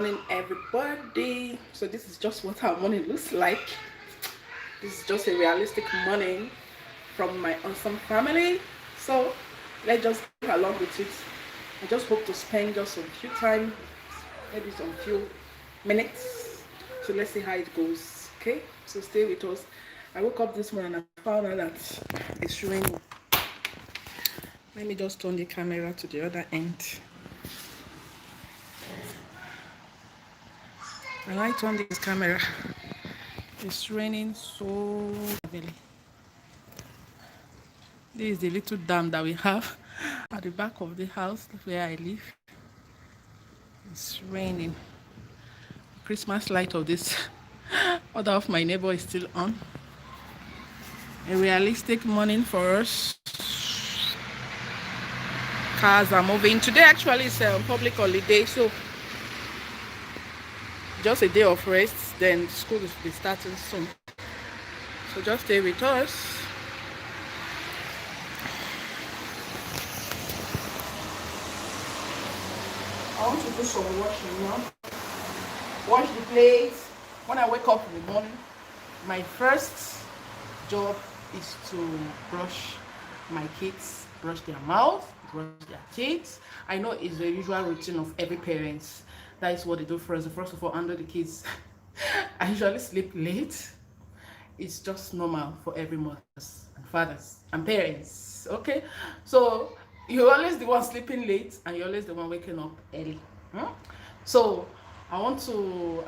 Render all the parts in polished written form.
Morning, everybody. So this is just what our morning looks like. This is just a realistic morning from my awesome family. So let's just get along with it. I just hope to spend just some few time, maybe some few minutes. So let's see how it goes. Okay, so stay with us. I woke up this morning and I found out that it's raining. Let me just turn the camera to the other end. When I turn this camera, it's raining so heavily. This is the little dam that we have at the back of the house where I live. It's raining. Christmas light of this other of my neighbor is still on. A realistic morning for us. Cars are moving. Today actually is a public holiday, so just a day of rest. Then school will be starting soon. So just stay with us. I want to do some washing now. Wash the plates. When I wake up in the morning, my first job is to brush my kids, brush their mouth, brush their teeth. I know it's the usual routine of every parent. That is what they do first. First of all, handle the kids. I usually sleep late. It's just normal for every mothers and fathers and parents. Okay, so you're always the one sleeping late and you're always the one waking up early. So I want to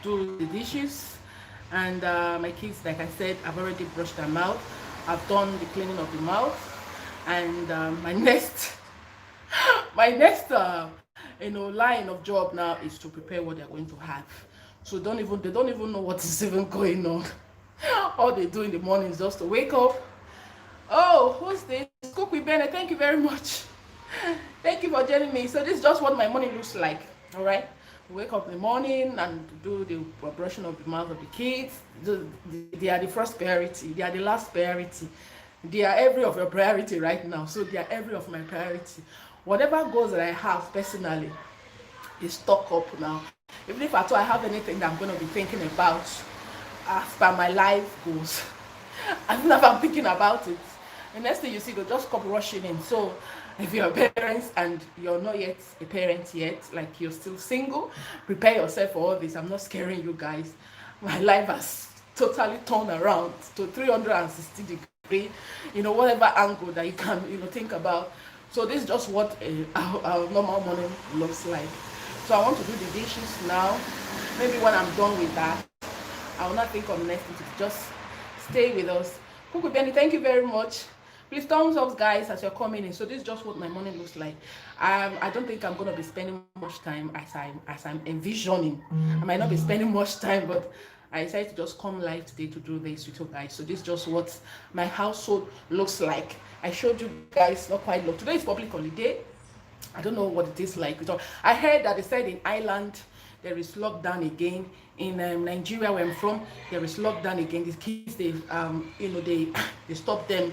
do the dishes, and my kids, like I said, I've already brushed their mouth. I've done the cleaning of the mouth, and my next line of job now is to prepare what they're going to have. So they don't even know what is even going on. All they do in the morning is just to wake up. Oh, who's this? Cook with Bennett. Thank you very much. Thank you for joining me. So this is just what my morning looks like. All right. Wake up in the morning and do the brushing of the mouth of the kids. They are the first priority. They are the last priority. They are every of your priority right now. So they are every of my priority. Whatever goals that I have personally is stock up now. Even if at all I have anything that I'm going to be thinking about as per my life goals, I don't know if I'm thinking about it. The next thing you see, they'll just come rushing in. So if you're parents and you're not yet a parent yet, like you're still single, prepare yourself for all this. I'm not scaring you guys. My life has totally turned around to 360 degrees, whatever angle that you can, think about. So this is just what our normal morning looks like. So I want to do the dishes now. Maybe when I'm done with that, I will not think of next thing. Just stay with us. Cook Benny, thank you very much. Please thumbs up, guys, as you're coming in. So this is just what my morning looks like. I don't think I'm gonna be spending much time as I'm envisioning. I might not be spending much time, but I decided to just come live today to do this with you guys. So this is just what my household looks like. I showed you guys not quite long. Today is public holiday. I don't know what it is like. I heard that they said in Ireland there is lockdown again. In Nigeria, where I'm from, there is lockdown again. These kids, they stopped them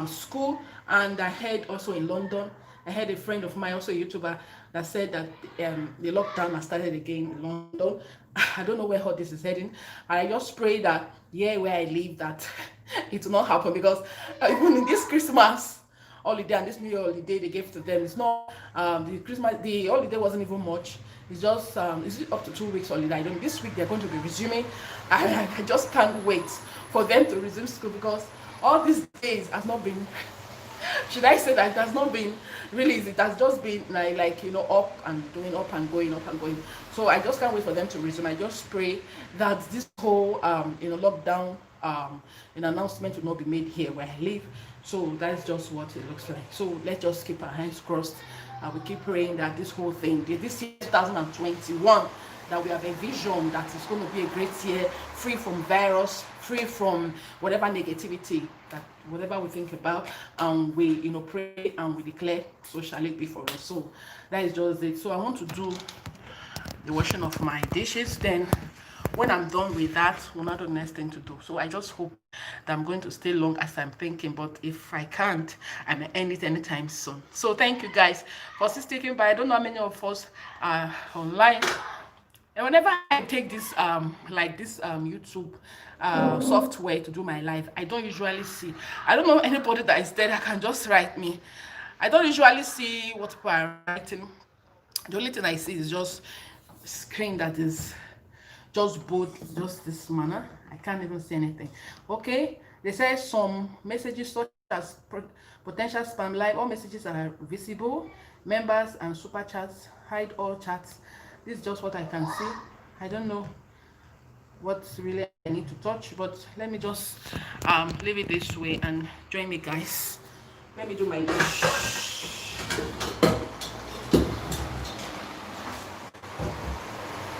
school. And I heard also in London, I heard a friend of mine, also a YouTuber, that said that the lockdown has started again in London. I don't know where all this is heading. I just pray that where I live, that it will not happen, because even in this Christmas holiday and this New Year holiday they gave to them, it's not the holiday wasn't even much. It's just it's up to 2 weeks holiday. I don't. This week they're going to be resuming. I just can't wait for them to resume school, because all these days has not been should I say that it has not been really easy. It has just been up and doing, up and going, up and going. So I just can't wait for them to resume. I just pray that this whole lockdown announcement will not be made here where I live. So that's just what it looks like. So let's just keep our hands crossed. We keep praying that this whole thing, this year 2021, that we have envisioned that it's going to be a great year, free from virus, free from whatever negativity, that whatever we think about, and we pray and we declare, so shall it be for us. So that is just it. So I want to do the washing of my dishes. Then when I'm done with that, we'll not do the next thing to do. So I just hope that I'm going to stay long as I'm thinking, but if I can't, I may end it anytime soon. So thank you guys for still sticking by. I don't know how many of us are online, And whenever I take this like this YouTube software to do my live, I don't usually see. I don't know anybody that is there that can just write me. I don't usually see what people are writing. The only thing I see is just screen that is just both just this manner. I can't even see anything. Okay, they say some messages such as potential spam live, all messages are visible. Members and super chats, hide all chats. This is just what I can see. I don't know what really I need to touch, but let me just leave it this way and join me, guys. Let me do my dish.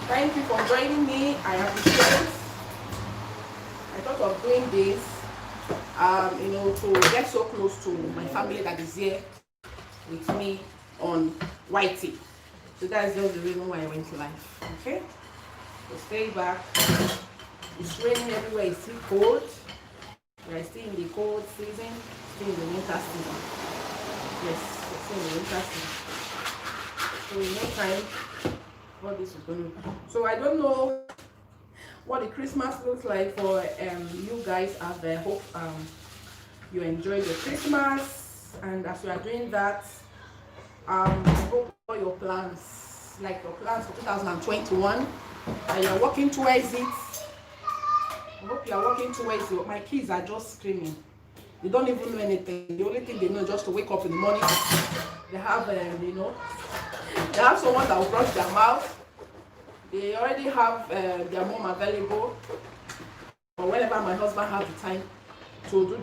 Thank you for joining me. I appreciate it. I thought of doing this, to get so close to my family that is here with me on YT. So that's just the reason why I went live. Okay? So stay back. It's raining everywhere. It's still cold. We are still in the cold season, still in the winter season. Yes, it's still in the winter season. So in no time, what this is going to. So I don't know what the Christmas looks like for you guys out there. Hope you enjoy your Christmas, and as you are doing that, I hope all your plans, like your plans for 2021, and you're working towards it. I hope you are working towards it. My kids are just screaming. They don't even know anything. The only thing they know is just to wake up in the morning. They have, they have someone that will brush their mouth. They already have their mom available. Or whenever my husband has the time to do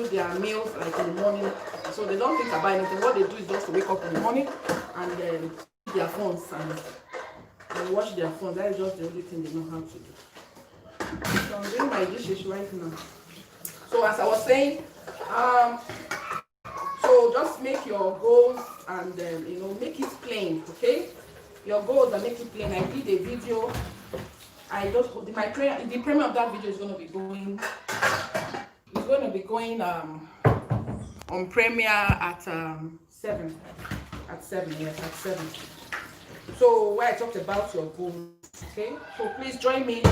their meals, like in the morning. So they don't think about anything. What they do is just to wake up in the morning and then their phones and wash their phones. That is just the only thing they know how to do. So I'm doing my dishes right now. So as I was saying, so just make your goals and make it plain, okay? Your goals and make it plain. I did a video. The premiere of that video is going to be going. It's going to be going on premiere at 7. At 7, yes, at 7. So where I talked about your goals, okay? So please join me.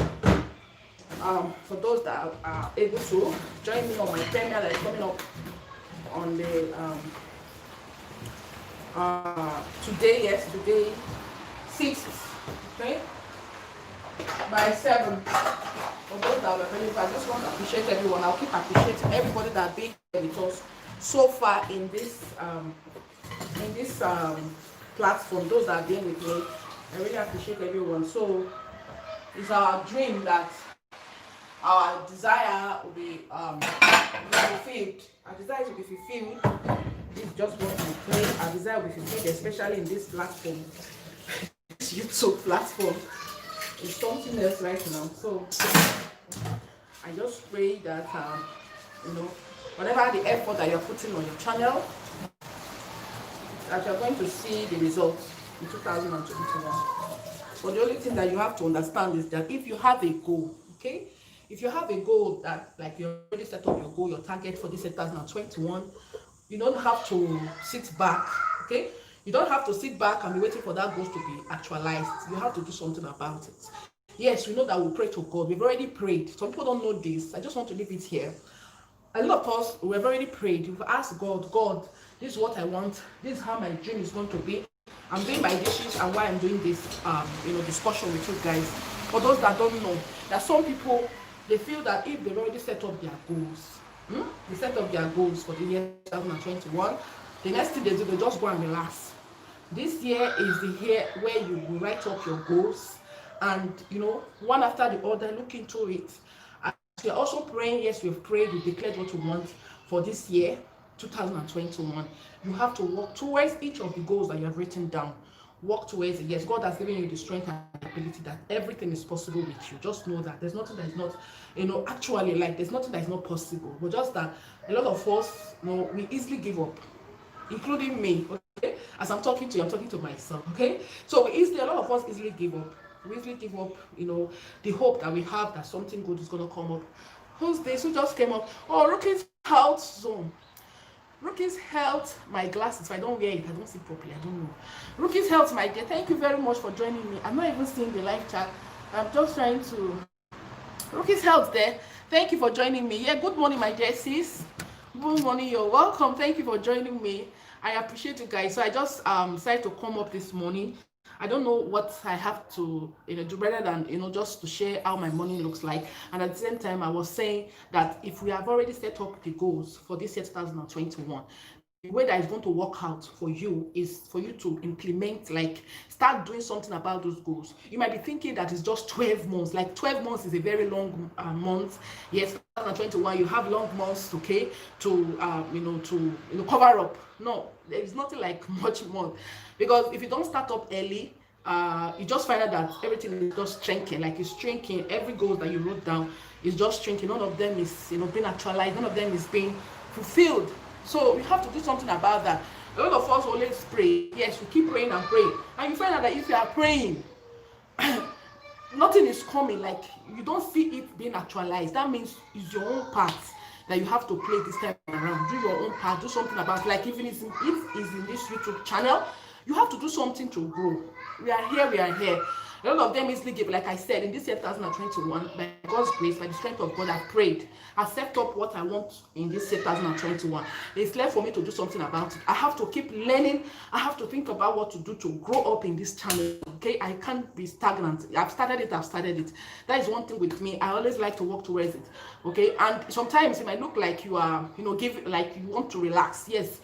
For those that are able to join me on my premiere that is coming up on the today 6th, okay, by 7. For those that are available, I just want to appreciate everyone. I'll keep appreciating everybody that been here with us so far in this platform. Those that have been with me, I really appreciate everyone. So it's our dream that our desire will be fulfilled. Our desire will be fulfilled. This is just what we pray. Our desire will be fulfilled, especially in this platform, this YouTube platform. It's something else right now. So I just pray that whatever the effort that you're putting on your channel, that you're going to see the results in 2021. But the only thing that you have to understand is that if you have a goal, okay, if you have a goal that, like, you already set up your goal, your target for this 2021, you don't have to sit back, okay? You don't have to sit back and be waiting for that goal to be actualized. You have to do something about it. Yes, we know that we pray to God. We've already prayed. Some people don't know this. I just want to leave it here. A lot of us, we've already prayed. We've asked God, this is what I want. This is how my dream is going to be. I'm doing my dishes and why I'm doing this, discussion with you guys. For those that don't know, that some people, they feel that if they've already set up their goals, they set up their goals for the year 2021, the next thing they do, they just go and relax. This year is the year where you will write up your goals and, one after the other, look into it. And we're also praying. Yes, we've prayed, we declared what we want for this year 2021. You have to work towards each of the goals that you have written down. Work towards it. Yes, God has given you the strength and the ability that everything is possible with you. Just know that there's nothing that is not, actually, like, there's nothing that is not possible. But just that a lot of us, we easily give up, including me. Okay, as I'm talking to you, I'm talking to myself. Okay, so a lot of us easily give up. We easily give up, the hope that we have that something good is going to come up. Who's this? Who just came up? Oh, Rocket Health Zone. Rookie's Health, my glasses, if I don't wear it, I don't see properly, I don't know. Rookie's Health, my dear, thank you very much for joining me. I'm not even seeing the live chat. I'm just trying to... Rookie's Health there, thank you for joining me. Yeah, good morning, my dear sis. Good morning, you're welcome. Thank you for joining me. I appreciate you guys. So I just decided to come up this morning. I don't know what I have to do rather than just to share how my morning looks like. And at the same time, I was saying that if we have already set up the goals for this year 2021, the way that is going to work out for you is for you to implement, like start doing something about those goals. You might be thinking that it's just 12 months. Like 12 months is a very long month. Yes, 2021 you have long months, okay, to cover up. No, there is nothing like much more, because if you don't start up early, you just find out that everything is just shrinking. Like it's shrinking. Every goal that you wrote down is just shrinking. None of them is being actualized. None of them is being fulfilled. So we have to do something about that. A lot of us always pray. Yes, we keep praying and praying, and you find out that if you are praying, nothing is coming. Like you don't see it being actualized. That means it's your own part that you have to play this time around. Do your own part. Do something about it. Like even if it's in this YouTube channel, you have to do something to grow. We are here. We are here. A lot of them easily give, like I said, in this year 2021, by God's grace, by the strength of God, I've prayed. I've set up what I want in this year 2021. It's left for me to do something about it. I have to keep learning. I have to think about what to do to grow up in this channel. Okay, I can't be stagnant. I've started it. That is one thing with me. I always like to work towards it. Okay, and sometimes it might look like you are, like you want to relax. Yes,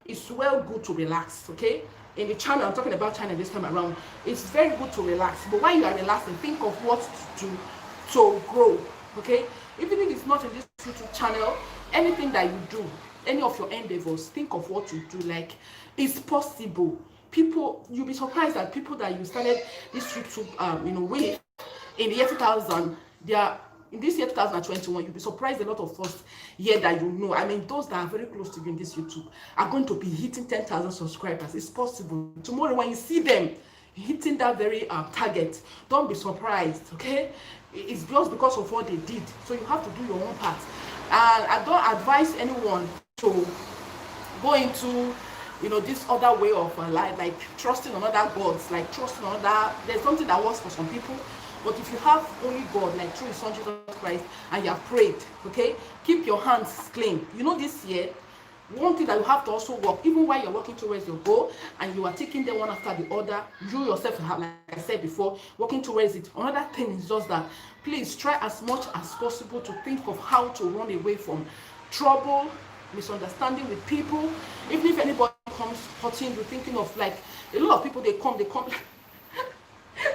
it's well good to relax. Okay. In the channel, I'm talking about channel this time around, it's very good to relax. But while you are relaxing, think of what to do to grow, okay? Even if it's not in this YouTube channel, anything that you do, any of your endeavors, think of what you do. Like, it's possible. People, you'll be surprised that people that you started this YouTube, with in the year 2000, they are in this year 2021, you'll be surprised a lot of us here that I mean, those that are very close to you in this YouTube are going to be hitting 10,000 subscribers. It's possible. Tomorrow, when you see them hitting that very target, don't be surprised, okay? It's just because of what they did. So you have to do your own part. And I don't advise anyone to go into this other way of life, like trusting on other gods, like trusting on other. There's something that works for some people. But if you have only God, like through His Son Jesus Christ, and you have prayed, okay, keep your hands clean. This year, one thing that you have to also work, even while you're working towards your goal, and you are taking them one after the other, you yourself have, like I said before, working towards it. Another thing is just that, please try as much as possible to think of how to run away from trouble, misunderstanding with people. Even if anybody comes hurting you, thinking of, like, a lot of people, they come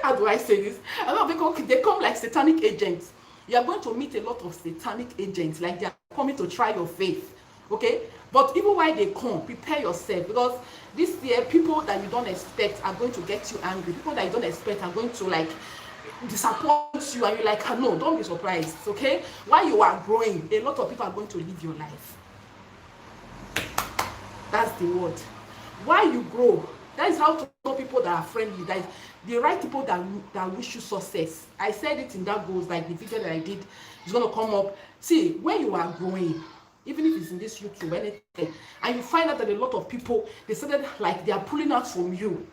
how do I say this? A lot of people, they come like satanic agents. You are going to meet a lot of satanic agents, like they are coming to try your faith, okay? But even while they come, prepare yourself, because this year, people that you don't expect are going to get you angry. People that you don't expect are going to, like, disappoint you, and you're like, no, don't be surprised, okay? While you are growing, a lot of people are going to live your life. That's the word. While you grow, that is how to know people that are friendly. That is the right people that wish you success. I said it in that goals, like the video that I did is going to come up. See, when you are growing, even if it's in this YouTube, anything, and you find out that a lot of people, they started, like, they are pulling out from you,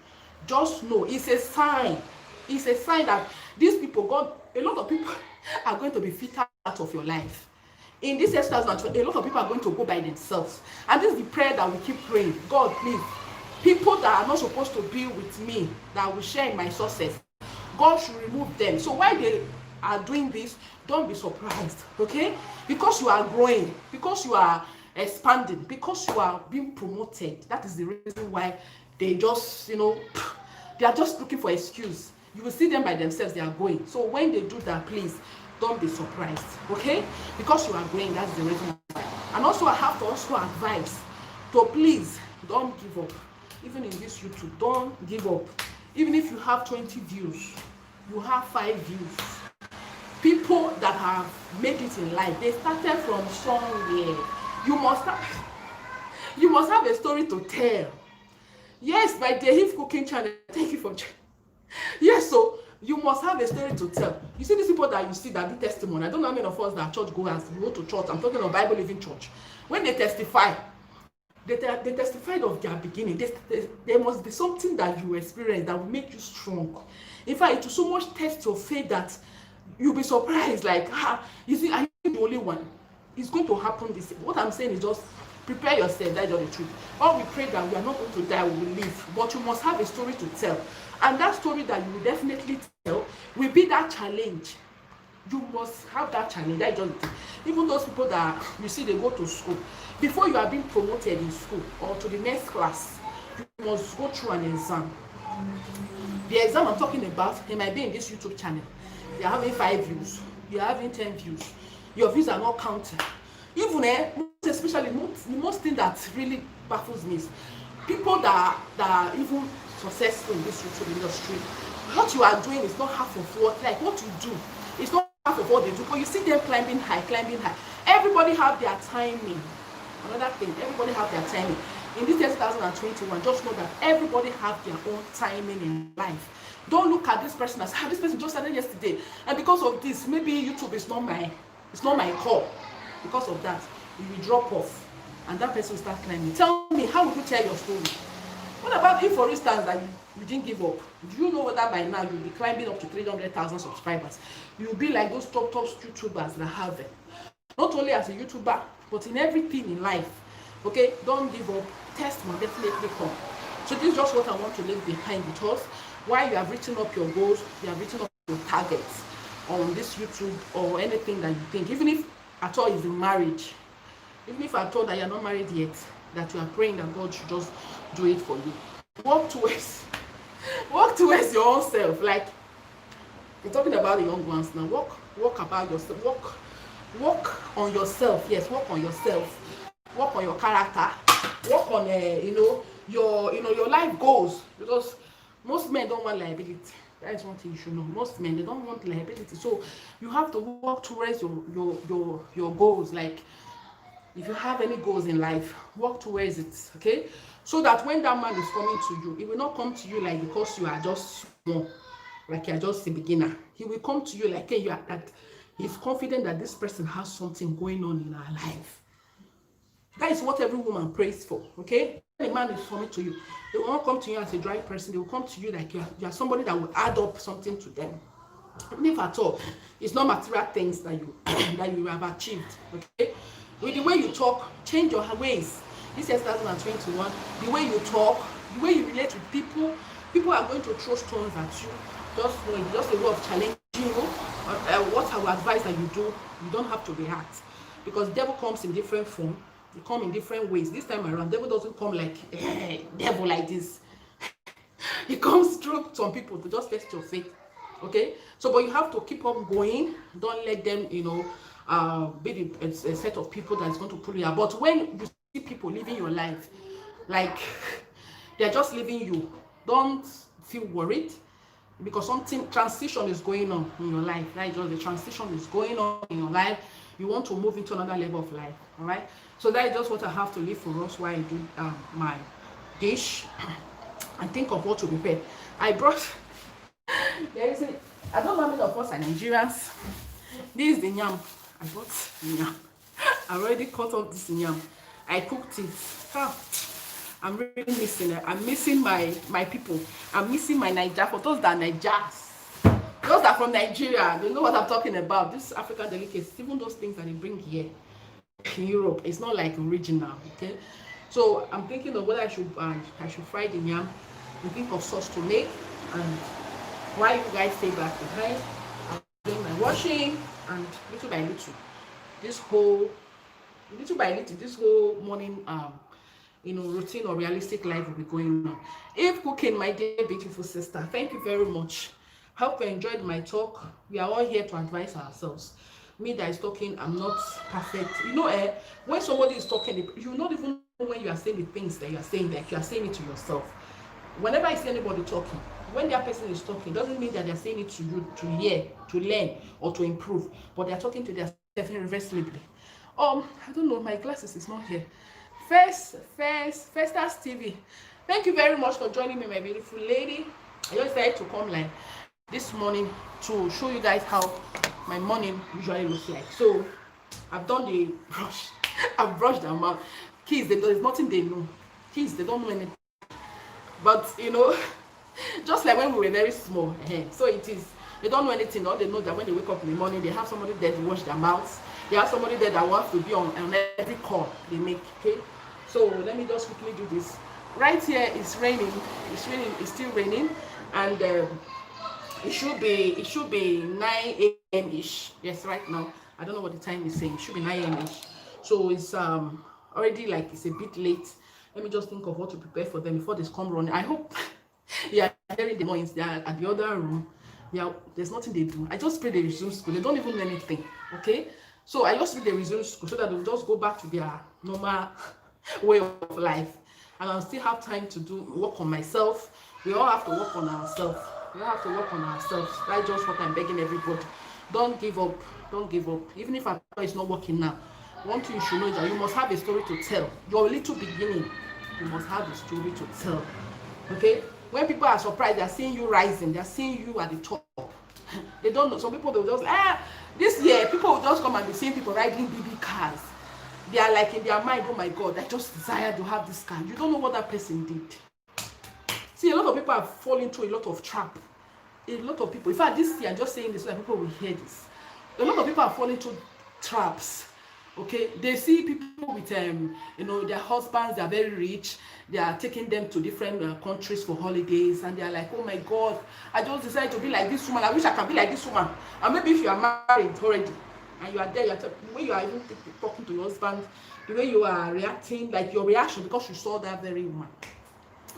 just know it's a sign. It's a sign that these people, a lot of people are going to be filtered out of your life. In this year 2020, a lot of people are going to go by themselves. And this is the prayer that we keep praying. God, please, people that are not supposed to be with me, that will share in my success, God should remove them. So while they are doing this, don't be surprised, okay? Because you are growing, because you are expanding, because you are being promoted. That is the reason why they just, they are just looking for excuse. You will see them by themselves, they are going. So when they do that, please, don't be surprised, okay? Because you are growing, that's the reason why. And also, I have to also advise, so please, don't give up. Even in this YouTube, don't give up. Even if you have 20 views, you have 5 views. People that have made it in life, they started from somewhere. You must have a story to tell. Yes, my dear Hip Cooking Channel, thank you for yes, so you must have a story to tell. You see these people that you see that do testimony. I don't know how many of us that are church goers, we go to church. I'm talking about Bible living church. When they testify, they testified of their beginning. There must be something that you experience that will make you strong. In fact, it will so much test your faith that you'll be surprised, like, you see, are you the only one? It's going to happen this. What I'm saying is just prepare yourself. That's just the truth. All we pray that we are not going to die, we will live. But you must have a story to tell. And that story that you will definitely tell will be that challenge. You must have that challenge. That is just the thing. Even those people that you see, they go to school. Before you are being promoted in school or to the next class, you must go through an exam. The exam I'm talking about, they might be in this YouTube channel. They are having 5 views. You are having 10 views. Your views are not counted. Even especially the most thing that really baffles me is people that are even successful in this YouTube industry. What you are doing is not half of what you do. It's not half of what they do. But you see them climbing high. Everybody have their timing. Another thing, everybody have their timing. In this year 2021, just know that everybody have their own timing in life. Don't look at this person as this person just started yesterday, and because of this, maybe YouTube is not my call. Because of that, you will drop off, and that person will start climbing. Tell me, how would you tell your story? What about if, for instance, that you didn't give up? Do you know whether by now you'll be climbing up to 300,000 subscribers? You'll be like those top YouTubers that have it. Not only as a YouTuber, but in everything in life. Okay, don't give up. Test will definitely come. So this is just what I want to leave behind with us. While you have written up your goals, you have written up your targets on this YouTube or anything that you think, even if at all is in marriage, even if at all that you're not married yet, that you are praying that God should just do it for you. Work towards your own self. Like, we're talking about the young ones now. Work about yourself. Work on yourself. Yes, work on yourself. Work on your character. Work on your life goals, because most men don't want liability. That is one thing you should know. Most men, they don't want liability. So you have to work towards your goals. Like, if you have any goals in life, work towards it. Okay, so that when that man is coming to you, he will not come to you like because you are just small, like you are just a beginner. He will come to you like, hey, you are that. He's confident that this person has something going on in her life. That is what every woman prays for. Okay, when a man is coming to you, they will not come to you as a dry person. They will come to you like you are somebody that will add up something to them. Even if at all, it's not material things that you that you have achieved. Okay, with the way you talk, change your ways. This is 2021. The way you talk, the way you relate with people are going to throw stones at you. Just a way of challenging you. What I would advise that you do, you don't have to react, because devil comes in different form. They come in different ways. This time around, devil doesn't come like devil like this. He comes through some people to just test your faith. Okay, so but you have to keep on going. Don't let them, be a set of people that's going to pull you out. But when you see people living your life like they're just living you, don't feel worried, because something transition is going on in your life. Right, just the transition is going on in your life. You want to move into another level of life. All right, so that is just what I have to leave for us while I do my dish and think of what to prepare. I brought I don't know how many of us are Nigerians. This is the yam. I bought yam. I already cut off this yam. I cooked it. I'm really missing it. I'm missing my people. I'm missing my Niger. For those that are Nigerians, those that are from Nigeria, they know what I'm talking about. This African delicacy, even those things that they bring here in Europe, it's not like original. Okay, so I'm thinking of whether I should fry the yam and think of sauce to make. And while you guys stay back behind, I'm doing my washing, and little by little, this whole morning routine or realistic life will be going on. If cooking, my dear beautiful sister, thank you very much. Hope you enjoyed my talk. We are all here to advise ourselves. Me that is talking, I'm not perfect. When somebody is talking, you not even know when you are saying the things that you are saying, like you are saying it to yourself. Whenever I see anybody talking, when that person is talking, doesn't mean that they're saying it to you to hear, to learn, or to improve, but they're talking to themselves irreversibly. I don't know, my glasses is not here. Festas TV, thank you very much for joining me, my beautiful lady. I just decided to come like this morning to show you guys how my morning usually looks like. So I've done the brush. I've brushed them out. Kids, there's nothing they know. Kids, they don't know anything. But just like when we were very small, so it is. They don't know anything. All they know that when they wake up in the morning, they have somebody there to wash their mouths. They have somebody there that wants to be on every call they make. Okay, so let me just quickly do this. Right here it's raining. It's raining. It's still raining, and it should be 9 a.m. ish. Yes, right now. I don't know what the time is saying. It should be 9 a.m. ish. So it's already like it's a bit late. Let me just think of what to prepare for them before they come running. I hope yeah, hearing the noise. They are at the other room. Yeah, there's nothing they do. I just pray they resume school. They don't even know anything. Okay, so I just pray they resume school so that they'll just go back to their normal way of life, and I'll still have time to do work on myself. We all have to work on ourselves. We all have to work on ourselves. That's just what I'm begging everybody. Don't give up. Don't give up. Even if our it's not working now, one thing you should know is that you must have a story to tell. Your little beginning, you must have a story to tell. Okay, when people are surprised, they're seeing you rising, they're seeing you at the top. They don't know. Some people, they'll just this year people will just come and be seeing people riding BB cars. They are like in their mind, oh my God, I just desire to have this car. You don't know what that person did. See, a lot of people have fallen into a lot of trap. A lot of people, in fact, this year, I'm just saying this so that people will hear this. A lot of people have fallen into traps. Okay, they see people with their husbands, they are very rich, they are taking them to different countries for holidays, and they are like, oh my God, I just decided to be like this woman. I wish I can be like this woman. And maybe if you are married already and you are there, the way you are even talking to your husband, the way you are reacting, like your reaction because you saw that very woman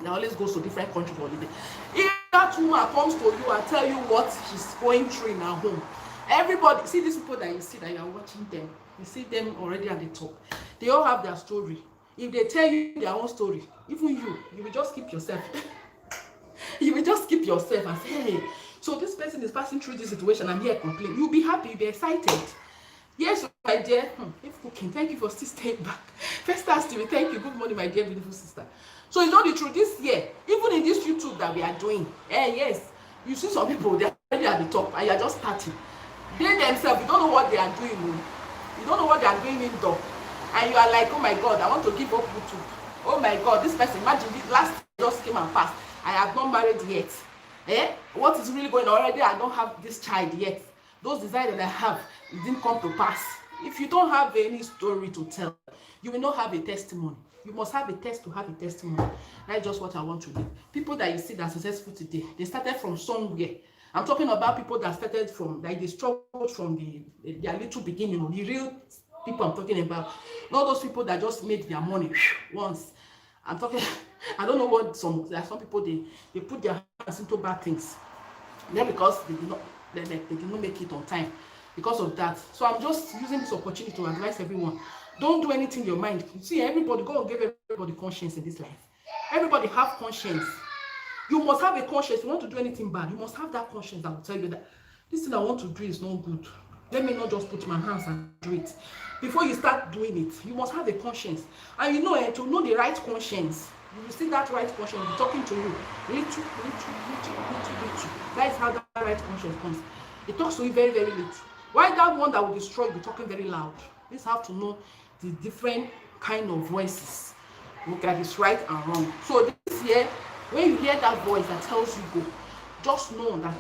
that always goes to different countries for holiday. If that woman comes to you and tell you what she's going through in her home, everybody see these people that you see that you are watching them. You see them already at the top. They all have their story. If they tell you their own story, even you will just keep yourself. You will just keep yourself and say, hey, so this person is passing through this situation. I'm here complaining. You'll be happy. You'll be excited. Yes, my dear. If cooking, thank you for still staying back. First ask you, thank you. Good morning, my dear beautiful sister. So you know the truth. This year, even in this YouTube that we are doing, yes, you see some people they're already at the top, and you're just starting. They themselves, you don't know what they are doing. You don't know what they are doing indoor, and you are like, oh my God, I want to give up YouTube. Oh my God, this person, imagine this last just came and passed. I have not married yet. What is really going on already? I don't have this child yet. Those desires that I have, it didn't come to pass. If you don't have any story to tell, you will not have a testimony. You must have a test to have a testimony. That's just what I want to do. People that you see that are successful today, they started from somewhere. I'm talking about people that started from, like they struggled from their little beginning, the real people I'm talking about. Not those people that just made their money once. I'm talking, I don't know what there are some people, they put their hands into bad things. Then because they did not make it on time. Because of that. So I'm just using this opportunity to advise everyone. Don't do anything in your mind. See, everybody, God give everybody conscience in this life. Everybody have conscience. You must have a conscience. You want to do anything bad, you must have that conscience that will tell you that this thing I want to do is not good. Let me not just put my hands and do it. Before you start doing it, you must have a conscience. And to know the right conscience, you will see that right conscience be talking to you. Little. That is how that right conscience comes. It talks to you very, very little. Why that one that will destroy you be talking very loud? You just have to know the different kind of voices. Look at this right and wrong. So this year, when you hear that voice that tells you go, just know that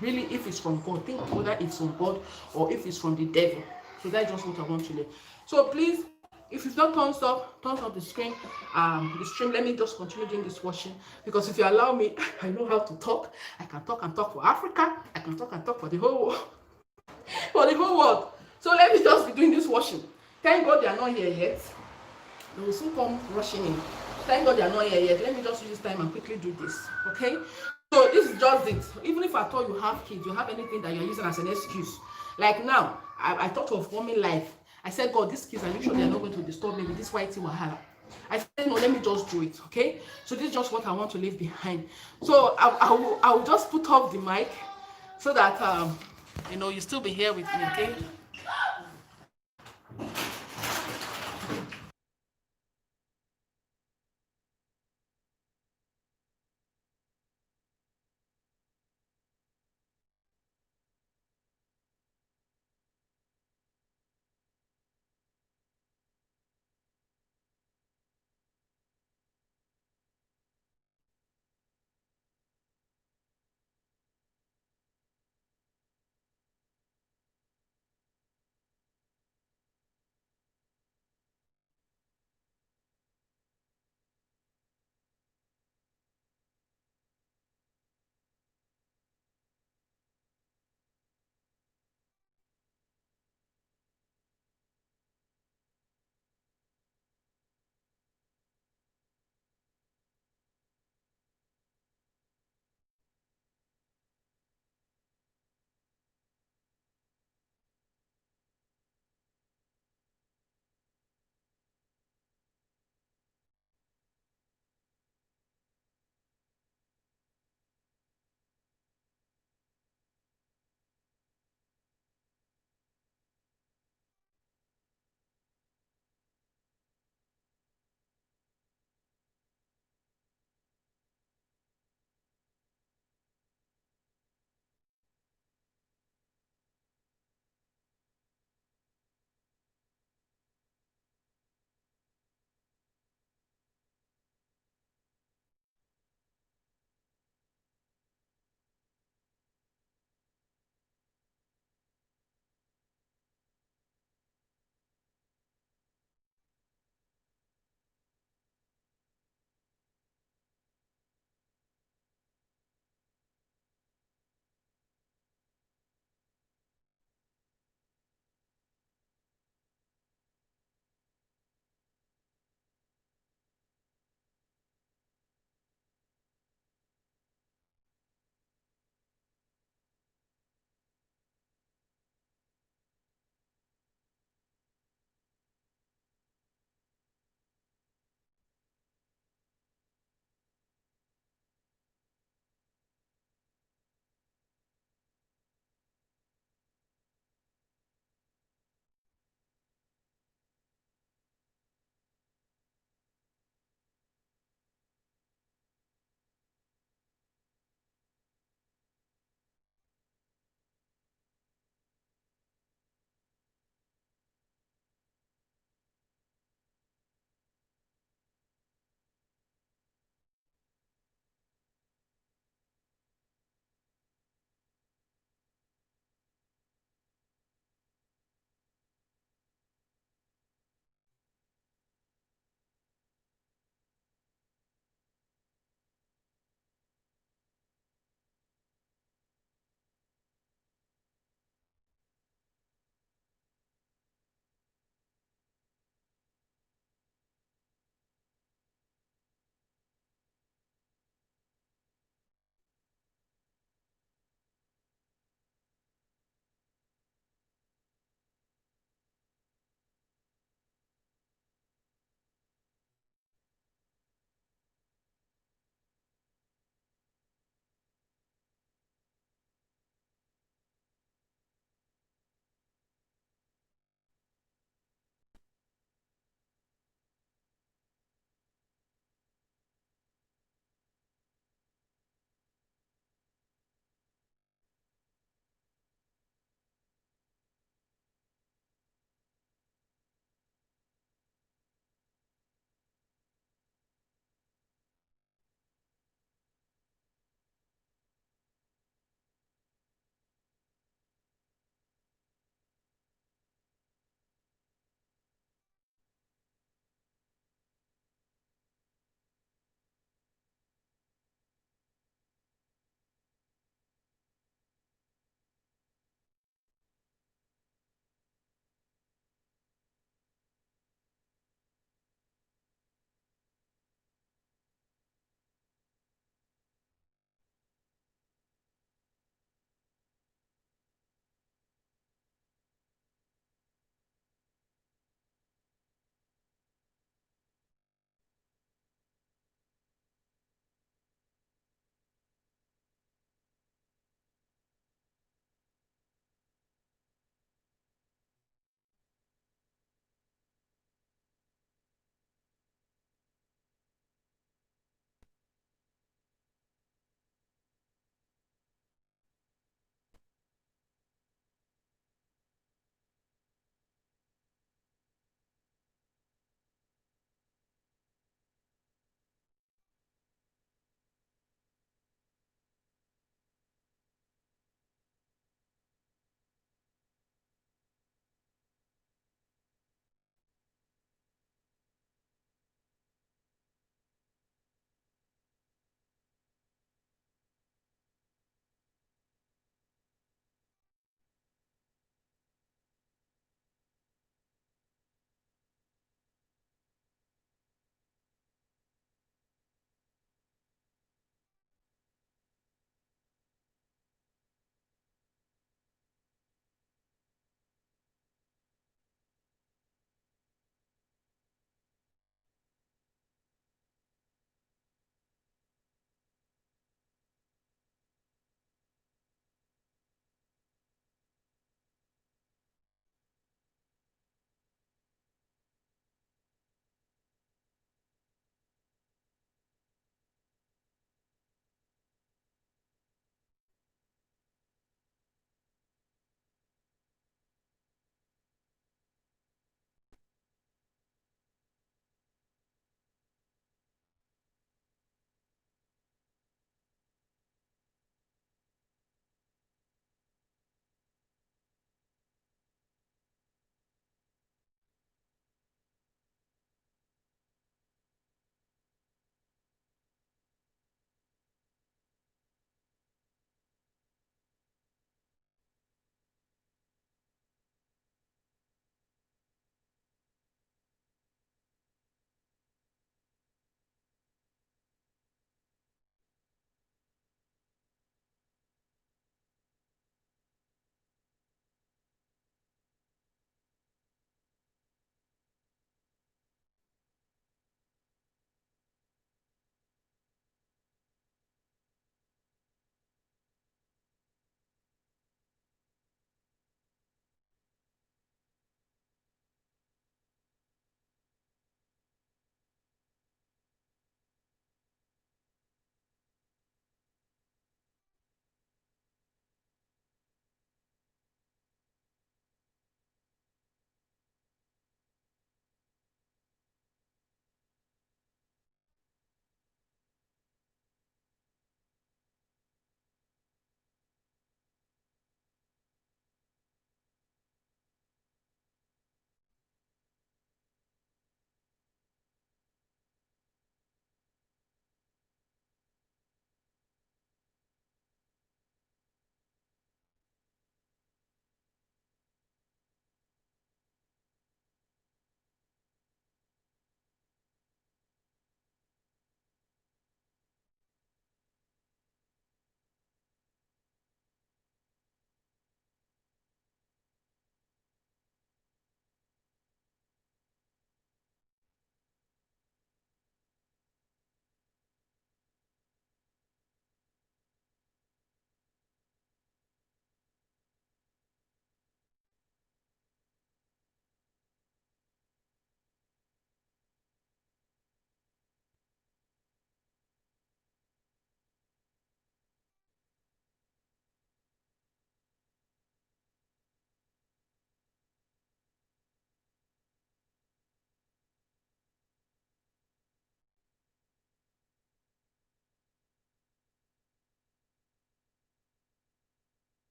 really if it's from God, think whether it's from God or if it's from the devil. So that's just what I want to know. So please, if it's not thumbs up the screen, the stream. Let me just continue doing this washing, because if you allow me, I know how to talk. I can talk and talk for Africa. I can talk and talk for the whole world. For the whole world. So let me just be doing this washing. Thank God they are not here yet. They will soon come rushing in. Thank God they are not here yet. Let me just use this time and quickly do this. Okay? So this is just it. Even if I thought you have kids, you have anything that you're using as an excuse. Like now, I thought of warming life. I said, God, these kids, are you sure they're not going to disturb me with this whitey wahala? I said, no, let me just do it. Okay? So this is just what I want to leave behind. So I will just put off the mic so that you still be here with me. Okay?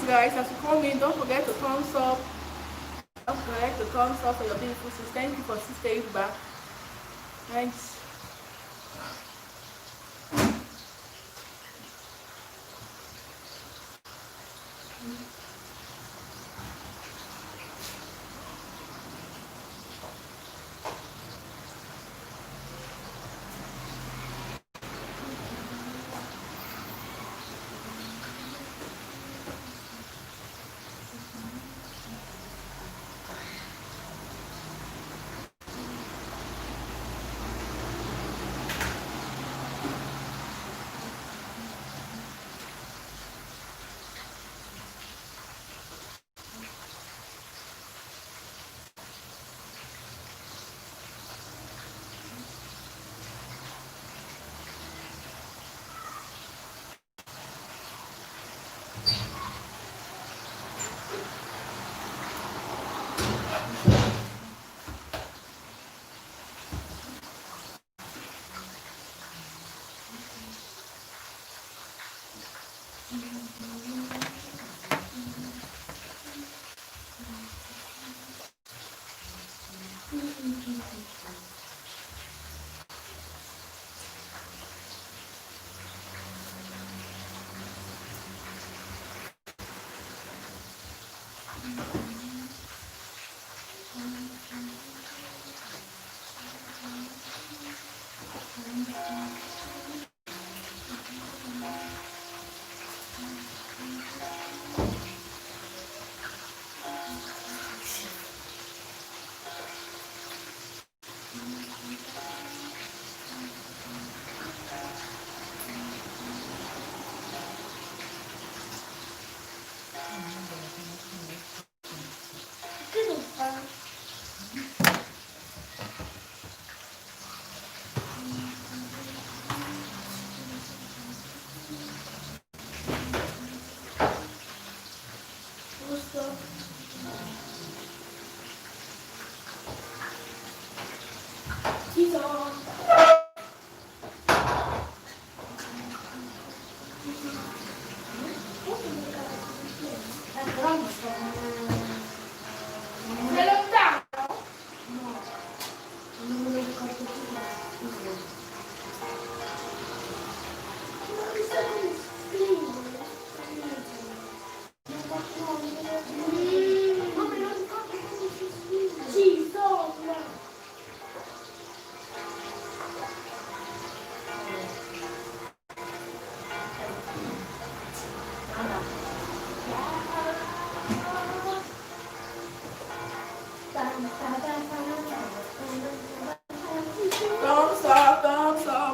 guys. As you come in, don't forget to thumbs up. Don't forget to thumbs up for your beautiful sis. Thank you for staying back. Thanks.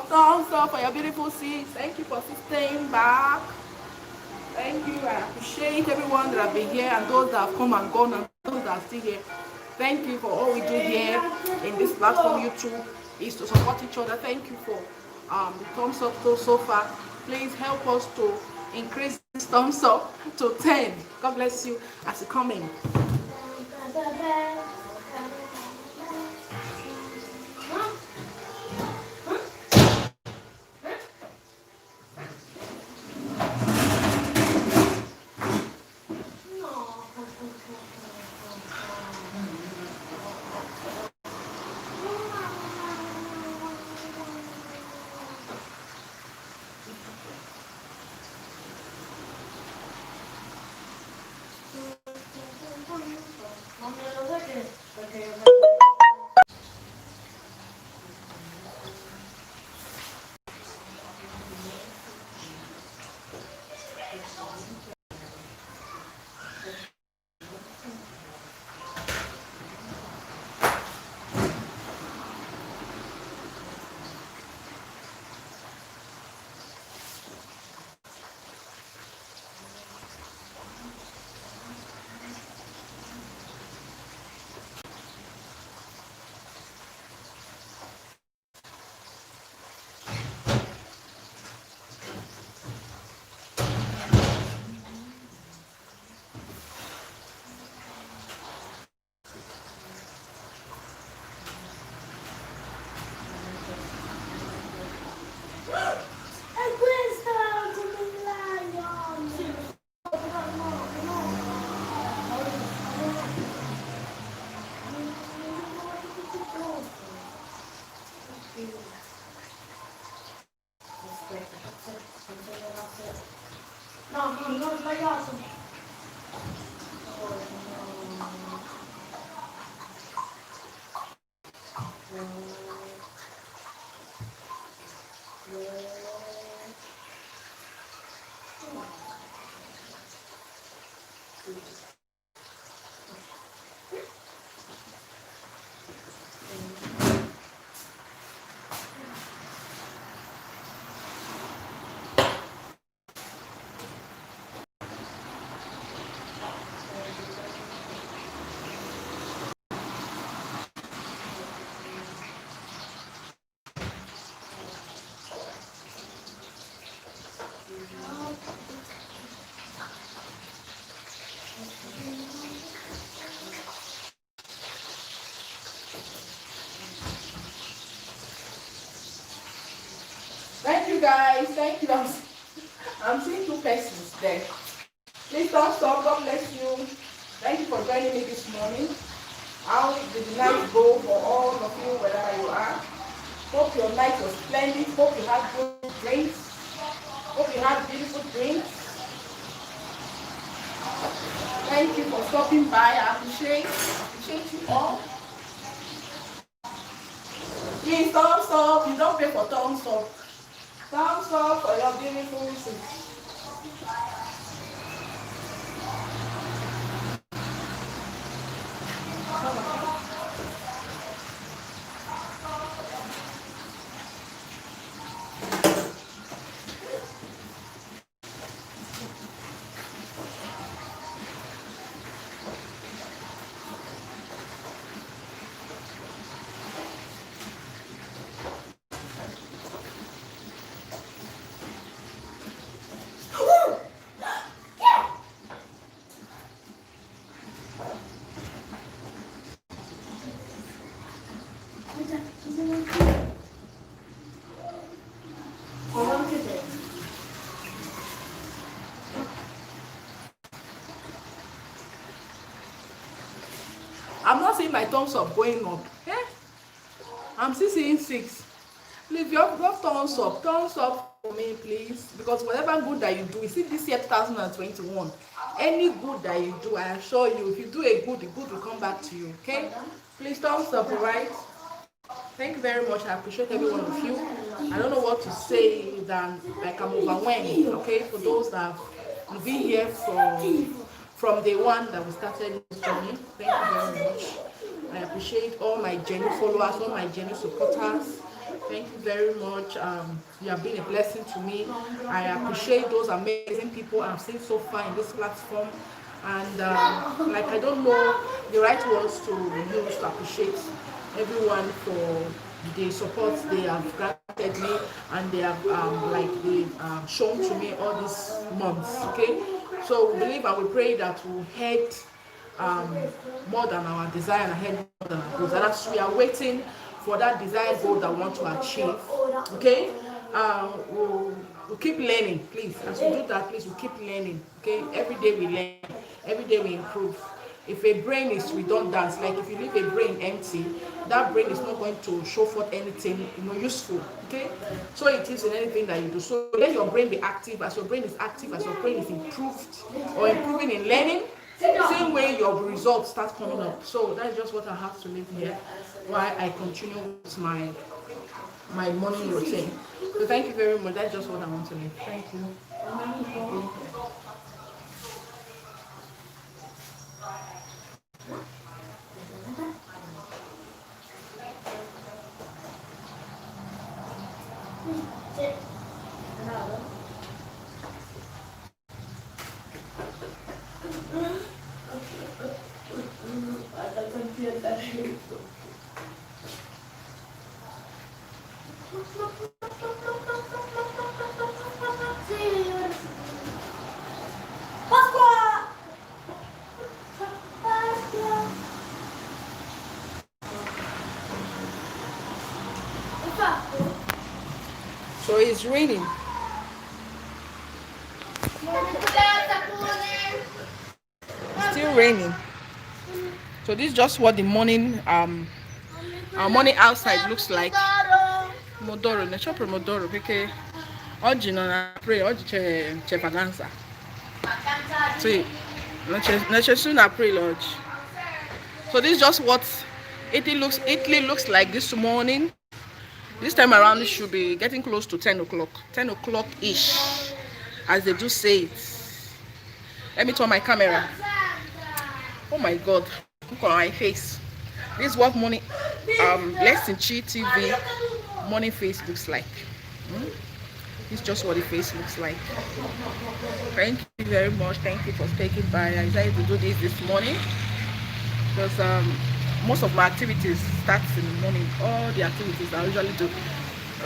Thumbs up for your beautiful sis. Thank you for staying back. Thank you. I appreciate everyone that have been here and those that have come and gone and those that are still here. Thank you for all we do here in this platform, YouTube, is to support each other. Thank you for the thumbs up so far. Please help us to increase this thumbs up to 10. God bless you as you come in. Mommy, look at this. Thank you guys. Thank you. I'm seeing 2 persons there. Please don't stop. God bless you. Thank you for joining me this morning. How did the night go for all of you, wherever you are? Hope your night was splendid. Hope you had good drinks. Hope you had beautiful drinks. Thank you for stopping by. I appreciate you all. Please thumbs up. You don't pay for thumbs up. Thumbs up for your beautiful music. I'm not seeing my thumbs up going up. Eh? I'm still seeing 6. Please, your thumbs up for me, please. Because whatever good that you do, you see this year 2021, any good that you do, I assure you, if you do a good, the good will come back to you. Okay? Please thumbs up, right? Thank you very much. I appreciate every one of you. I don't know what to say than like I'm overwhelmed. Okay, for those that have been here from day one that we started this journey. Thank you very much. I appreciate all my journey followers, all my journey supporters. Thank you very much. You have been a blessing to me. I appreciate those amazing people I've seen so far in this platform. And like I don't know the right words to use to appreciate everyone for the support they have granted me and they have shown to me all these months. Okay, so we believe and we pray that we'll head more than our desire and ahead more than our goals. And as we are waiting for that desired goal that we want to achieve, okay, we'll keep learning, please. As we do that, please, we'll keep learning. Okay, every day we learn, every day we improve. If a brain is redundant, like if you leave a brain empty, that brain is not going to show forth anything, useful. Okay, so it is in anything that you do. So let your brain be active. As your brain is active, as your brain is improved or improving in learning, same way your results start coming up. So that's just what I have to leave here while I continue with my morning routine. So thank you very much. That's just what I want to leave. Thank you. So it's raining. Still raining. So this is just what the morning our morning outside looks like. Modoro, ne chopro modoro, porque oggi non apre, oggi c'è vacanza. See, soon April lunch. So this is just what Italy looks like this morning. This time around it should be getting close to 10 o'clock. 10 o'clock ish. As they do say it. Let me turn my camera. Oh my god. Look on my face. This is what morning Blessing Chi TV morning face looks like. It's just what the face looks like. Thank you very much. Thank you for taking by. I decided to do this morning because most of my activities starts in the morning. All the activities I usually do,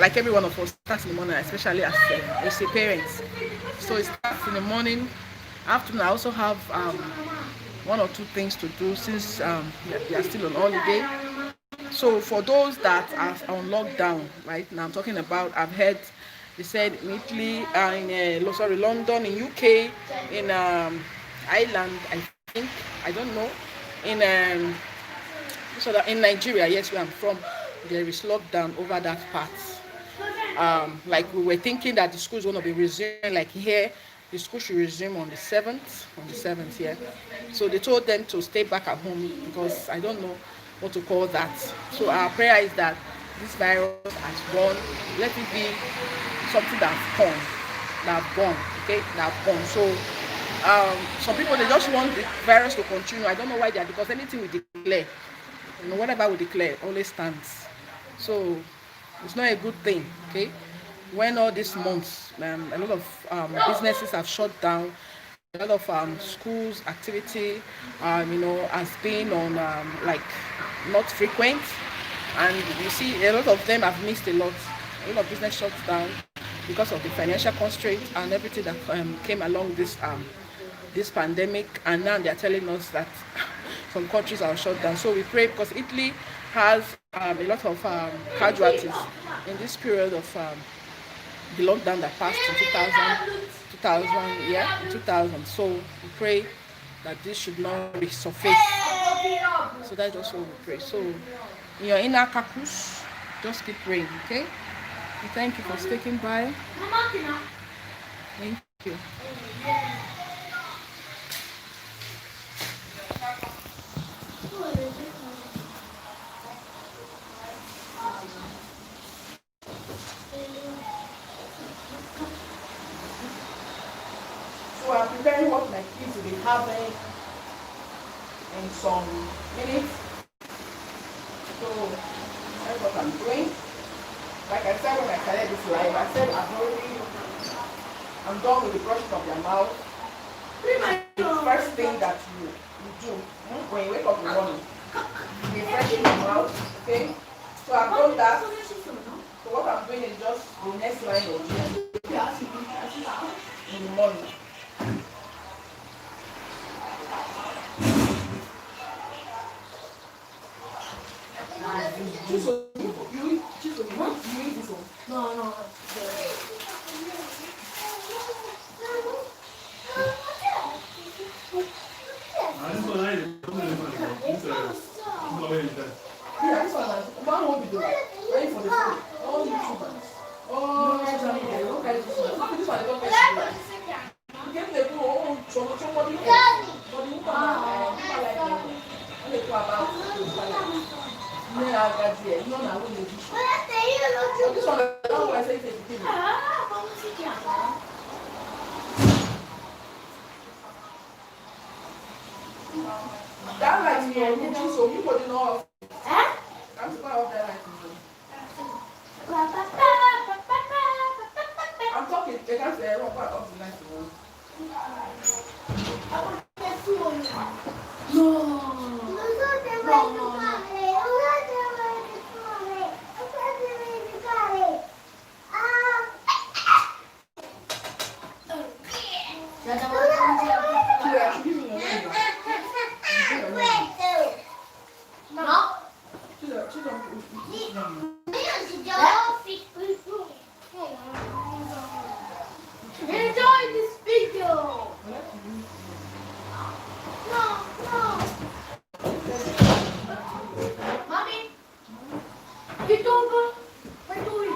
like every one of us, starts in the morning, especially as a parent. So it starts in the morning. Afternoon, I also have one or two things to do since they are still on holiday. So for those that are on lockdown, right now, I'm talking about, I've heard they said in Italy, in London, in UK, in Ireland, I think, I don't know, in Nigeria, yes, where I'm from, there is lockdown over that part. Like we were thinking that the school is going to be resuming, like here, the school should resume on the 7th, yeah. So they told them to stay back at home because I don't know what to call that. So our prayer is that this virus has gone. Let it be something that's gone, okay, that's gone. So some people, they just want the virus to continue. I don't know why they are, because anything we declare, whatever we declare always stands. So it's not a good thing, okay? When all these months, a lot of businesses have shut down, a lot of schools activity, has been on like not frequent, and you see a lot of them have missed a lot. A lot of business shut down because of the financial constraints and everything that came along this pandemic, and now they are telling us that some countries are shut down. So we pray, because Italy has a lot of casualties in this period of the lockdown that passed in 2000. So we pray that this should not resurface. So that's just what we pray. So in your inner caucus, just keep praying, okay? And thank you for sticking by. Thank you. So I'm preparing what my kids will be having in some minutes. So that's what I'm doing. Like I said when I started this live, I said I'm done with the brushing of your mouth. The first thing that you do when you wake up in the morning, you brushing your mouth, okay? So I've done that. So what I'm doing is just the next line of in the morning. You eat this one? No. Yeah, this one won't be doing. Ready for the food. All YouTubers. All social media. Don't carry this one. This one, they don't get it. You get the food, somebody else. But you come out like that. When they talk about you know now when they do. This one, I don't know why I say it's a beginning. That light in your room, so you put it off. I'm supposed to off that light in your room. I'm talking, they can't say, I don't want off the light in your room. Enjoy this video. No. Mommy, you don't go. Where do we go?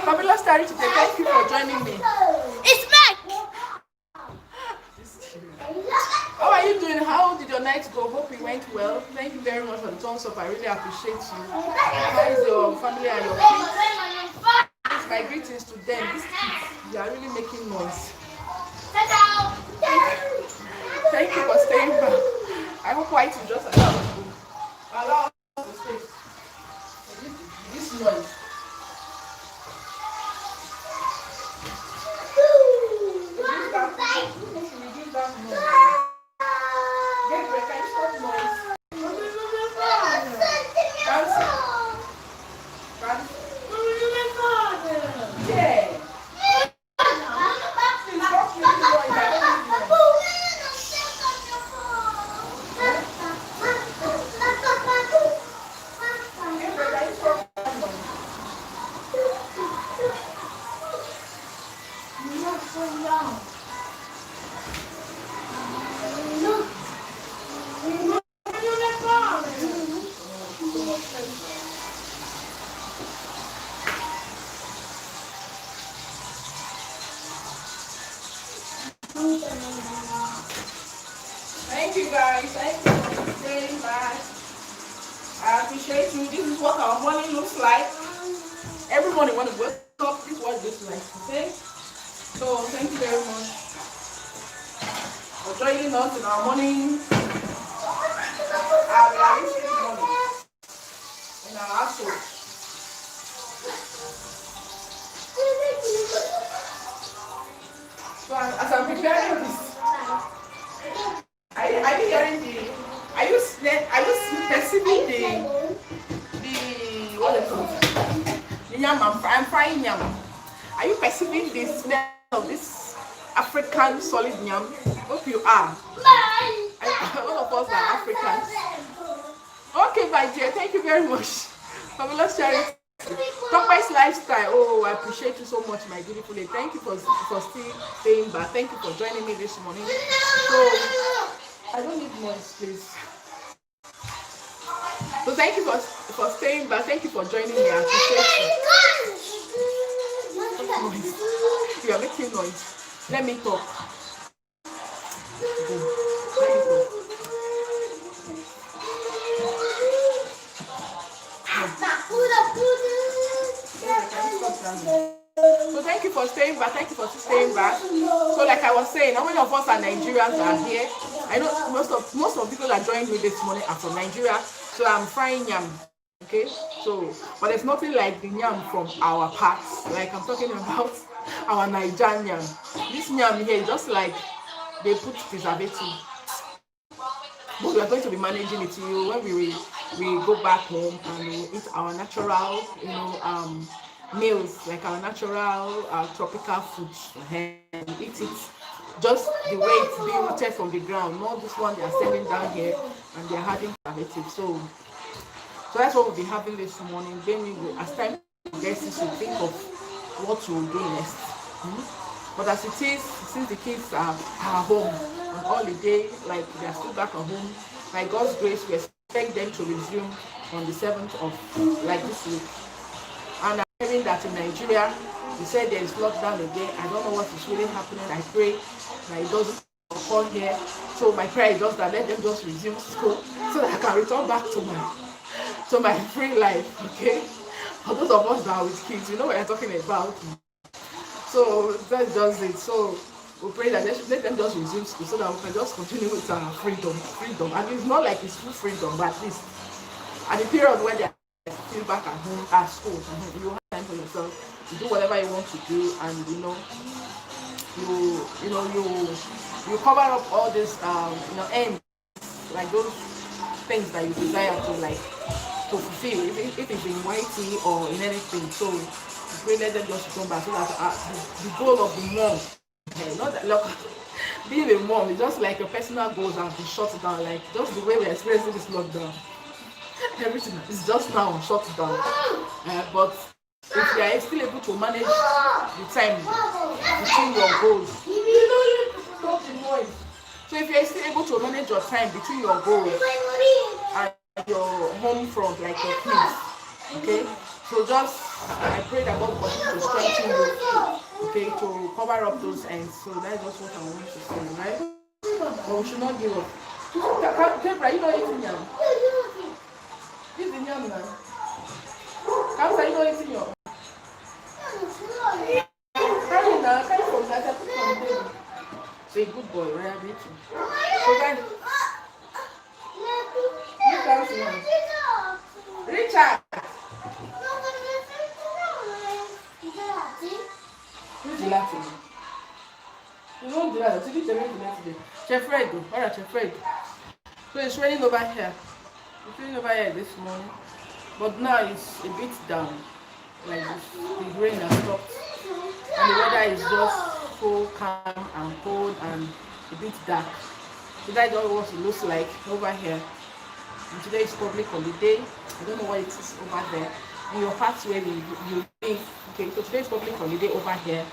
Fabulous Starry today. Thank you for joining me. It's back. How are you doing? How did your night go? Hope it went well. Thank you very much for the thumbs up. I really appreciate you. How is your family and your kids? My greetings to them. These kids, they are really making noise. Thank you for staying back. I hope White will just allow us to stay. This noise. Reduce that noise. Gabriel, can you stop noise? Yeah. Thank you guys. Thank you for staying back. I appreciate you. This is what our morning looks like. Every morning when we wake up, this is what it looks like. Okay? So thank you very much for joining us in our morning. Our realistic morning in our household. So as I'm preparing this, are you hearing are you perceiving the what is it called? The yam, I'm frying yam. Are you perceiving the smell of this African solid yam? Hope you are. All of us are Africans. Okay, my dear, thank you very much. Fabulous sharing. Tokpai's lifestyle. Oh, I appreciate you so much, my beautiful lady. Thank you for still staying back. Thank you for joining me this morning. So I don't need noise, please. So thank you for staying back. Thank you for joining me. I appreciate you. You are making noise. Let me talk. So thank you for staying back. Thank you for staying back. So like I was saying, how many of us are Nigerians that are here? I know most of people that joined me this morning are from Nigeria. So I'm frying yam. Okay. So but there's nothing like the yam from our parts. Like I'm talking about our Nigerian yam. This yam here is just like they put preservative. But we are going to be managing it when we go back home and we eat our natural, meals, like our natural tropical foods. And eat it just the way it's being rooted from the ground, not this one they are sending down here and they are adding preservative. So that's what we'll be having this morning. Then as time progresses, we think of what we'll do next. But as it is, since the kids are home on holiday, like they are still back at home, by God's grace, we expect them to resume on the 7th of this week. And I'm hearing that in Nigeria, they said there is lockdown again. I don't know what is really happening. I pray that it doesn't occur here. So my prayer is just that let them just resume school so that I can return back to my free life. Okay? For those of us that are with kids, you know what I'm talking about. So that's just it. So we pray that let them just resume school so that we can just continue with our freedom. And it's not like it's full freedom, but at least at the period where they are still back at home, at school, you have time for yourself. You do whatever you want to do, and you cover up all this ends, like those things that you desire to fulfill, if it's in YT or in anything. So we let them just come back so that the goal of the mom, not that look, being a mom is just like your personal goals and to shut down, like just the way we're experiencing this lockdown. Everything is just now shut down. But if you are still able to manage the time between your goals, stop the noise. So if you are still able to manage your time between your goals and your home front, like your kids, okay? So just, I pray that God continue to strengthen you, okay, to cover up those ends. So that's just what I want to say, right? But we should not give up. Kebra, you know eating yam. Eating yam now. Kamsa, you know eating yam. Carry now, carry from that, put it on the table. So a good boy, right? I beat you. So guys, you can't see him. Richard! Who's the Latin? You don't do that. You didn't do that today. Chef Fred, alright, Chef Fred. So it's raining over here. It's raining over here this morning. But now it's a bit down. Like this. The rain has stopped. And the weather is just so calm and cold and a bit dark. So that's what it looks like over here. And today is public holiday. I don't know what it is over there. In your parts where you live. Okay, so today is public holiday over here.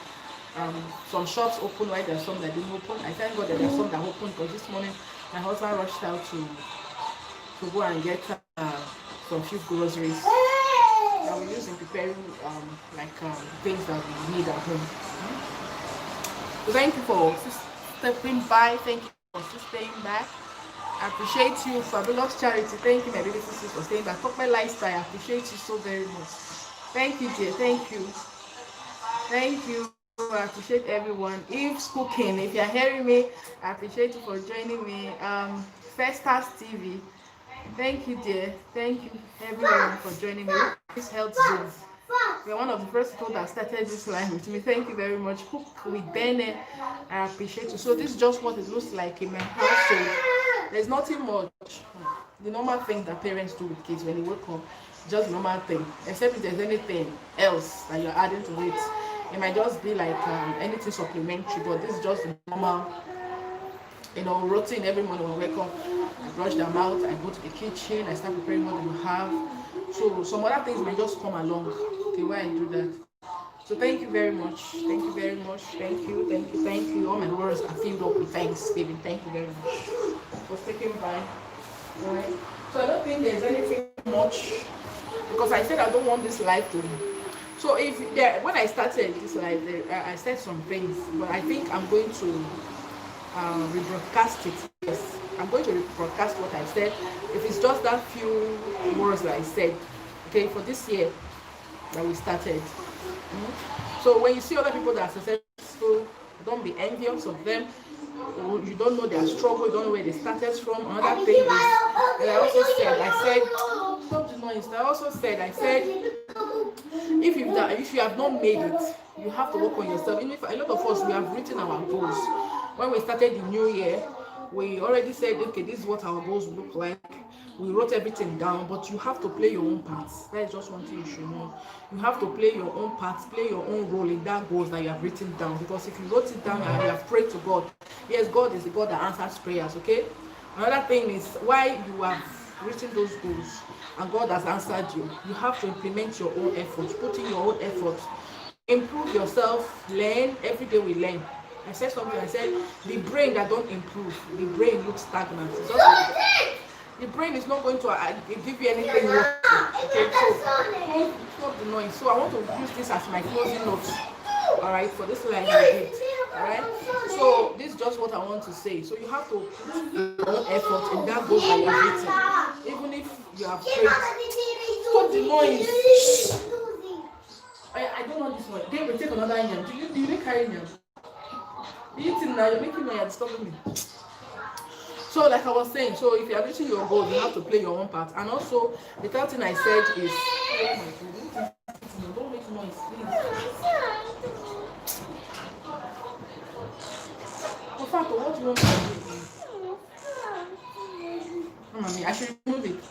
Some shops open, right? There's some that didn't open. I thank God that there's some that opened, because this morning my husband rushed out to go and get some few groceries that we use in preparing things that we need at home. So thank you for stepping by. Thank you for staying back. I appreciate you, Fabulous Charity. Thank you, my baby sisters, for staying back. Talk my lifestyle. I appreciate you so very much. Thank you, dear. Thank you. Thank you. I appreciate everyone. Eve's Cooking, if you're hearing me, I appreciate you for joining me. Festas TV, thank you, dear. Thank you, everyone, for joining me. This helps you. You're one of the first people that started this line with me. Thank you very much. Cook with Bene, I appreciate you. So this is just what it looks like in my household. There's nothing much. The normal thing that parents do with kids when they wake up, just normal thing. Except if there's anything else that you're adding to it. It might just be like anything supplementary, but this is just normal, routine. Every morning when I wake up, I brush them out, I go to the kitchen, I start preparing what we have. So some other things may just come along, okay, why I do that. So thank you very much. Thank you very much. Thank you, thank you, thank you. All my words are filled up with thanksgiving. Thank you very much for sticking by. All right. So I don't think there's anything much, because I said I don't want this life to. So when I started this live, I said some things, but I think I'm going to rebroadcast it. Yes, I'm going to rebroadcast what I said. If it's just that few words that I said, okay, for this year that we started. So when you see other people that are successful, don't be envious of them. You don't know their struggle, you don't know where they started from. Another thing is, and I also said, stop the noise. I said, if you have not made it, you have to work on yourself. Even if a lot of us, we have written our goals. When we started the new year, we already said, okay, this is what our goals look like. We wrote everything down, but you have to play your own part. That is just one thing you should know. You have to play your own part, play your own role in that goals that you have written down. Because if you wrote it down and you have prayed to God, yes, God is the God that answers prayers, okay? Another thing is, why you have written those goals and God has answered you, you have to implement your own efforts, put in your own efforts, improve yourself, learn. Every day we learn. I said something, I said, the brain that don't improve, the brain looks stagnant. The brain is not going to give you anything worthwhile. Okay, so stop the noise. So I want to use this as my closing notes. Alright, for this line I did. Alright, so this is just what I want to say. So you have to put your own effort in that goal that you have written. Even if you have prayed. Stop the noise. I don't want this one. Then we take another yam. Do you carry yam? Eating now, you're making me disturbing me. So like I was saying, so if you are reaching your goal, you have to play your own part. And also, the third thing I said is, oh my God, don't make noise, please. In fact, what do you want to do? Mommy, I should remove it.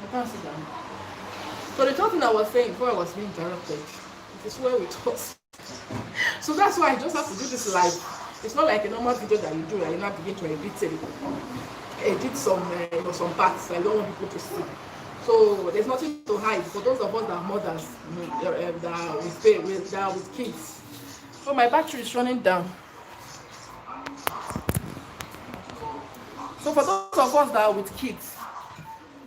I can't sit down. So the third thing I was saying before I was being interrupted, it is where we talk. So that's why I just have to do this live. It's not like a normal video that you do, and you now begin to edit some parts I don't want people to see. So there's nothing to hide for those of us that are mothers, that are with kids. So my battery is running down. So for those of us that are with kids,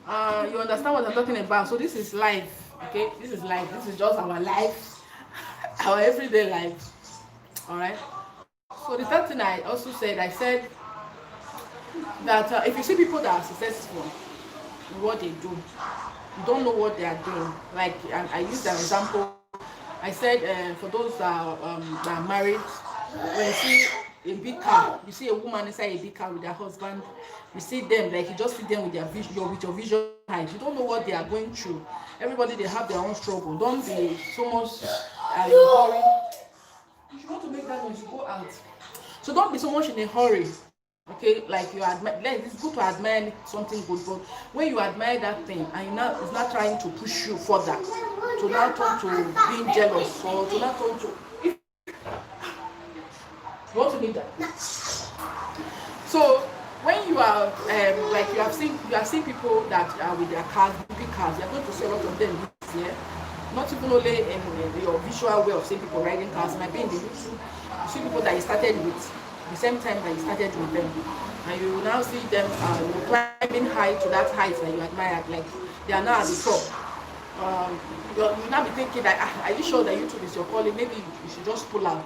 You understand what I'm talking about? So this is life, okay? This is life. This is just our life, our everyday life. All right. So the third thing I also said, I said that if you see people that are successful in what they do, you don't know what they are doing. Like I used an example. I said for those that are married, when you see a big car, you see a woman inside a big car with their husband, you see them like you just see them with their vision, with your vision height. You don't know what they are going through. Everybody they have their own struggle. Don't be so much worried. If you want to make that noise, you go out. So don't be so much in a hurry. Okay, like you admire, like it's good to admire something good, but when you admire that thing and it's not trying to push you further, to now turn to being jealous or to now turn to if you want to need that. So when you are like you have seen people that are with their cars, big cars, you're going to see a lot of them this year. Not even only in your visual way of seeing people riding cars, might be in the YouTube. You see people that you started with the same time that you started with them, and you now see them climbing high to that height that you admire, like they are now at the top. You now be thinking that are you sure that YouTube is your calling? Maybe you should just pull out.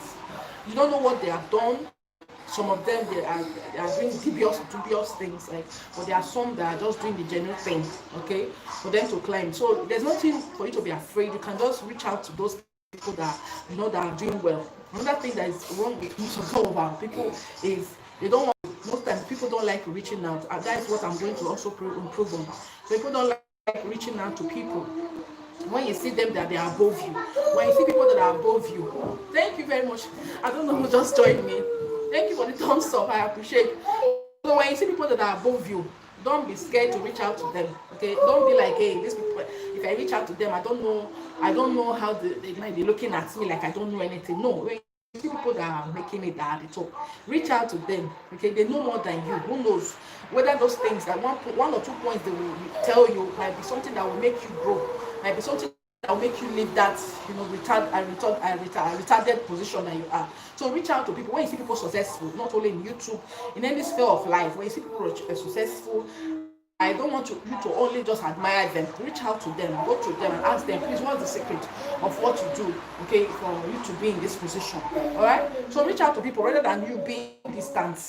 You don't know what they have done. Some of them they are doing dubious things, like, but there are some that are just doing the genuine thing, okay, for them to climb. So there's nothing for you to be afraid. You can just reach out to those people that you know that are doing well. Another thing that is wrong with some of our people is they don't want. Most times people don't like reaching out. And that is what I'm going to also improve on. So people don't like reaching out to people. When you see them that they are above you, when you see people that are above you, thank you very much. I don't know who just joined me. Thank you for the thumbs up. I appreciate it. So when you see people that are above you, don't be scared to reach out to them. Okay, don't be like, hey, these people. If I reach out to them, I don't know how they might be looking at me like I don't know anything. No, when you see people that are making it at the top, reach out to them. Okay, they know more than you. Who knows whether those things that one or 2 points they will tell you might be something that will make you grow, might be something that will make you leave that retarded position that you are. So reach out to people. When you see people successful, not only in YouTube, in any sphere of life, when you see people successful, I don't want you to only just admire them. Reach out to them, go to them and ask them, please, what's the secret of what you do, okay, for you to be in this position. All right, so reach out to people rather than you being distant,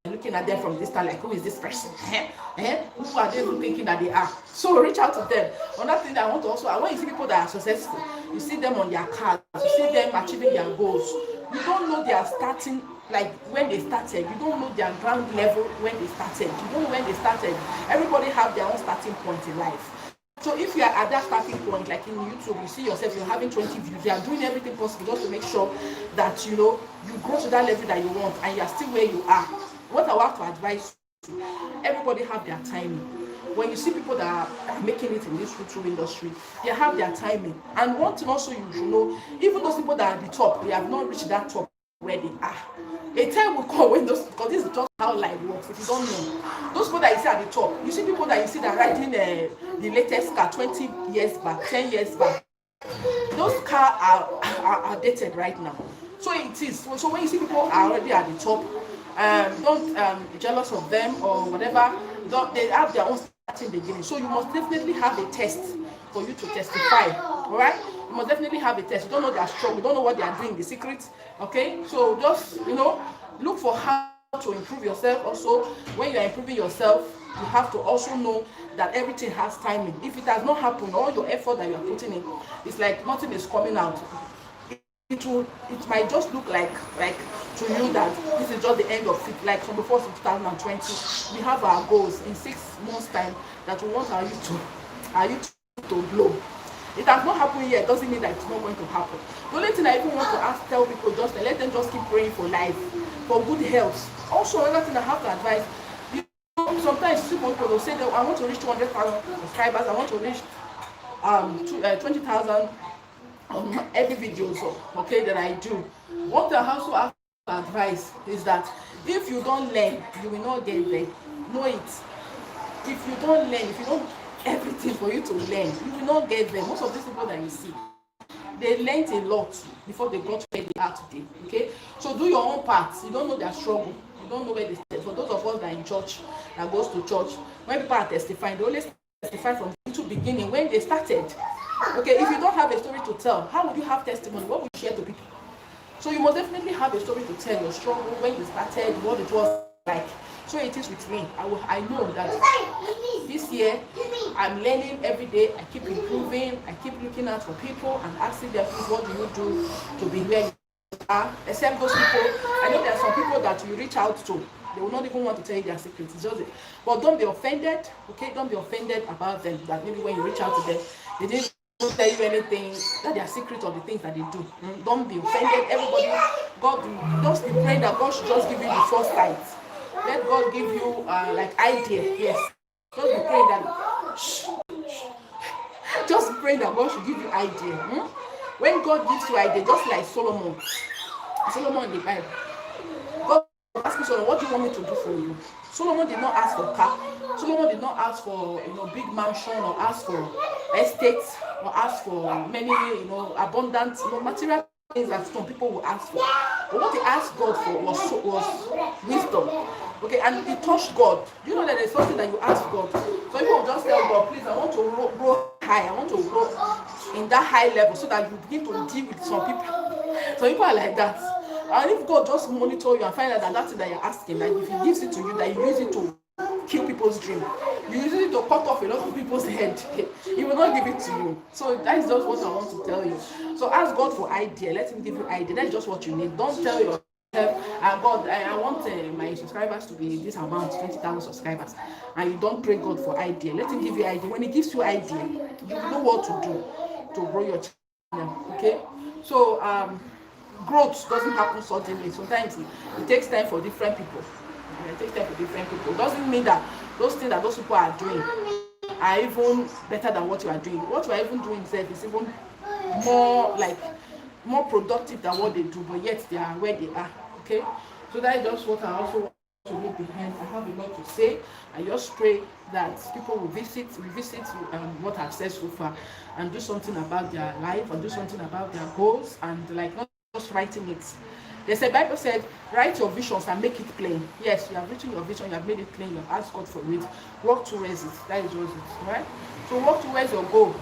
looking at them from distance like, who is this person? Who are they thinking that they are? So reach out to them. Another thing that I want to also, when you see people that are successful, you see them on their cards, you see them achieving their goals. You don't know they are starting, like when they started. You don't know their ground level when they started. You don't know when they started. Everybody have their own starting point in life. So if you are at that starting point, like in YouTube, you see yourself, you're having 20 views, you are doing everything possible just to make sure that you grow to that level that you want, and you are still where you are. What I want to advise you, everybody have their timing. When you see people that are making it in this YouTube industry, they have their timing. And one thing also you should know, even those people that are at the top, they have not reached that top where they are. A time will come when those, because this is just how life works. If you don't know, those people that you see at the top, you see people that you see that are riding the latest car 20 years back, 10 years back. Those cars are dated right now. So it is. So when you see people are already at the top, don't be jealous of them or whatever. They have their own starting beginning. So you must definitely have a test for you to testify. All right? You must definitely have a test. You don't know their struggle. You don't know what they are doing, the secrets. Okay? So just look for how to improve yourself. Also, when you are improving yourself, you have to also know that everything has timing. If it has not happened, all your effort that you are putting in, it's like nothing is coming out. It might just look like to you that this is just the end of it, like from before 2020 we have our goals in 6 months time that we want our youth to blow. It has not happened yet, doesn't mean that it's not going to happen. The only thing I even want to tell people, just let them just keep praying for life, for good health. Also, another thing I have to advise, sometimes people will say that I want to reach 200,000 subscribers, I want to reach 20,000 every video, so okay, that I do. What I also have to advise is that if you don't learn, you will not get there. Know it. If you don't learn, if you don't everything for you to learn, you will not get there. Most of these people that you see, they learned a lot before they got where they are today. Okay, so do your own part. You don't know their struggle, you don't know where they stand. For those of us that are in church, that goes to church, when people are testifying, they always testify from the YouTube beginning when they started. Okay, if you don't have a story to tell, how would you have testimony? What would you share to people? So you must definitely have a story to tell, your struggle, when you started, what it was like. So it is with me. I know that this year I'm learning every day. I keep improving. I keep looking out for people and asking them, please, what do you do to be where you are? Except those people. I know there are some people that you reach out to. They will not even want to tell you their secrets. It's just it. But don't be offended, okay? Don't be offended about them. That maybe when you reach out to them, they didn't tell you anything, that their secret of the things that they do. Don't be offended. Everybody, just be praying that God should just give you the first sight. Let God give you like idea. Yes. Just be praying that. Just pray that God should give you idea. When God gives you idea, just like Solomon in the Bible. God asked me, Solomon, what do you want me to do for you? Solomon did not ask for car. Solomon did not ask for big mansion or ask for estates or ask for many abundant material things that some people will ask for. But what he asked God for was wisdom. Okay, and he touched God. Do you know that there's something that you ask God? So people will just tell God, please, I want to grow high. I want to grow in that high level so that you begin to deal with some people. So people are like that. And if God just monitor you and find out that that's it that you're asking, that if he gives it to you, that you use it to kill people's dream, you use it to cut off a lot of people's head, he will not give it to you. So that is just what I want to tell you. So ask God for idea. Let him give you idea. That's just what you need. Don't tell yourself, God, I want my subscribers to be this amount, 20,000 subscribers, and you don't pray God for idea. Let him give you idea. When he gives you idea, you know what to do to grow your channel. Okay, so growth doesn't happen suddenly. Sometimes it takes time for different people. It takes time for different people. It doesn't mean that those things that those people are doing are even better than what you are doing. What you are even doing is even more productive than what they do, but yet they are where they are. Okay, so that is just what I also want to leave behind. I have a lot to say. I just pray that people will revisit what I've said so far and do something about their life and do something about their goals, and like not just writing it. There's a Bible said, write your visions and make it plain. Yes, you have written your vision, you have made it plain, you have asked God for it. Work towards it. That is just it, right? So work towards your goal.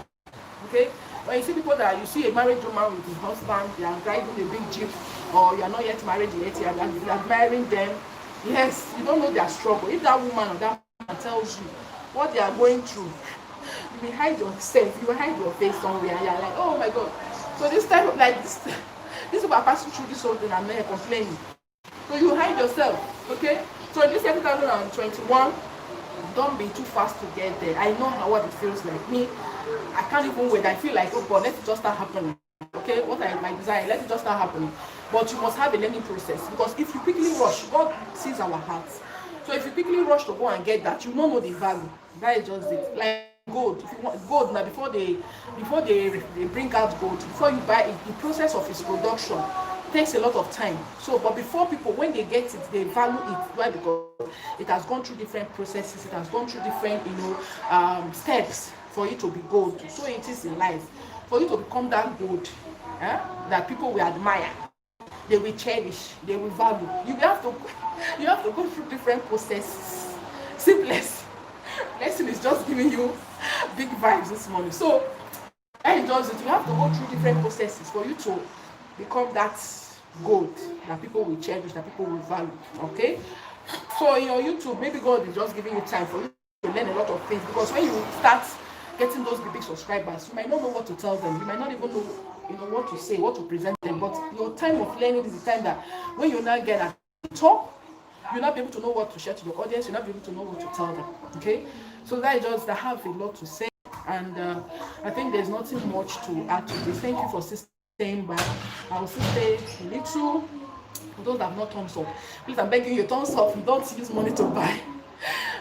Okay? When you see people that you see a married woman with his husband, they are driving a big jeep, or you are not yet married yet, you are admiring them. Yes, you don't know their struggle. If that woman or that man tells you what they are going through, you will hide yourself, you will hide your face somewhere, and you are like, oh my God. So this time, like this. These people are passing through this whole thing and they're complaining. So you hide yourself, okay? So in this year 2021, don't be too fast to get there. I know what it feels like. Me, I can't even wait. I feel like, oh God, let it just start happening. Okay, what I my desire, let it just start happening. But you must have a learning process, because if you quickly rush, God sees our hearts. So if you quickly rush to go and get that, you don't know the value. That is just it. Like gold, if you want gold now, before they bring out gold, before you buy it, the process of its production takes a lot of time. So but before people, when they get it, they value it. Why? Because it has gone through different processes, it has gone through different steps for it to be gold. So it is in life. For you to become that gold that people will admire, they will cherish, they will value, you have to go through different processes. Simplest lesson is just giving you big vibes this morning. So and does it, you have to go through different processes for you to become that gold that people will cherish, that people will value. Okay, so in your YouTube, maybe God is just giving you time for you to learn a lot of things, because when you start getting those big subscribers, you might not know what to tell them, you might not even know what to say, what to present them. But your time of learning is the time that when you now get at the top, you'll not be able to know what to share to your audience, you'll not be able to know what to tell them. Okay, so that is just, I have a lot to say, and I think there's nothing much to add to this. Thank you for staying by. I will still stay a little. For those that have not thumbs up, please, I'm begging you, thumbs up. You don't use money to buy.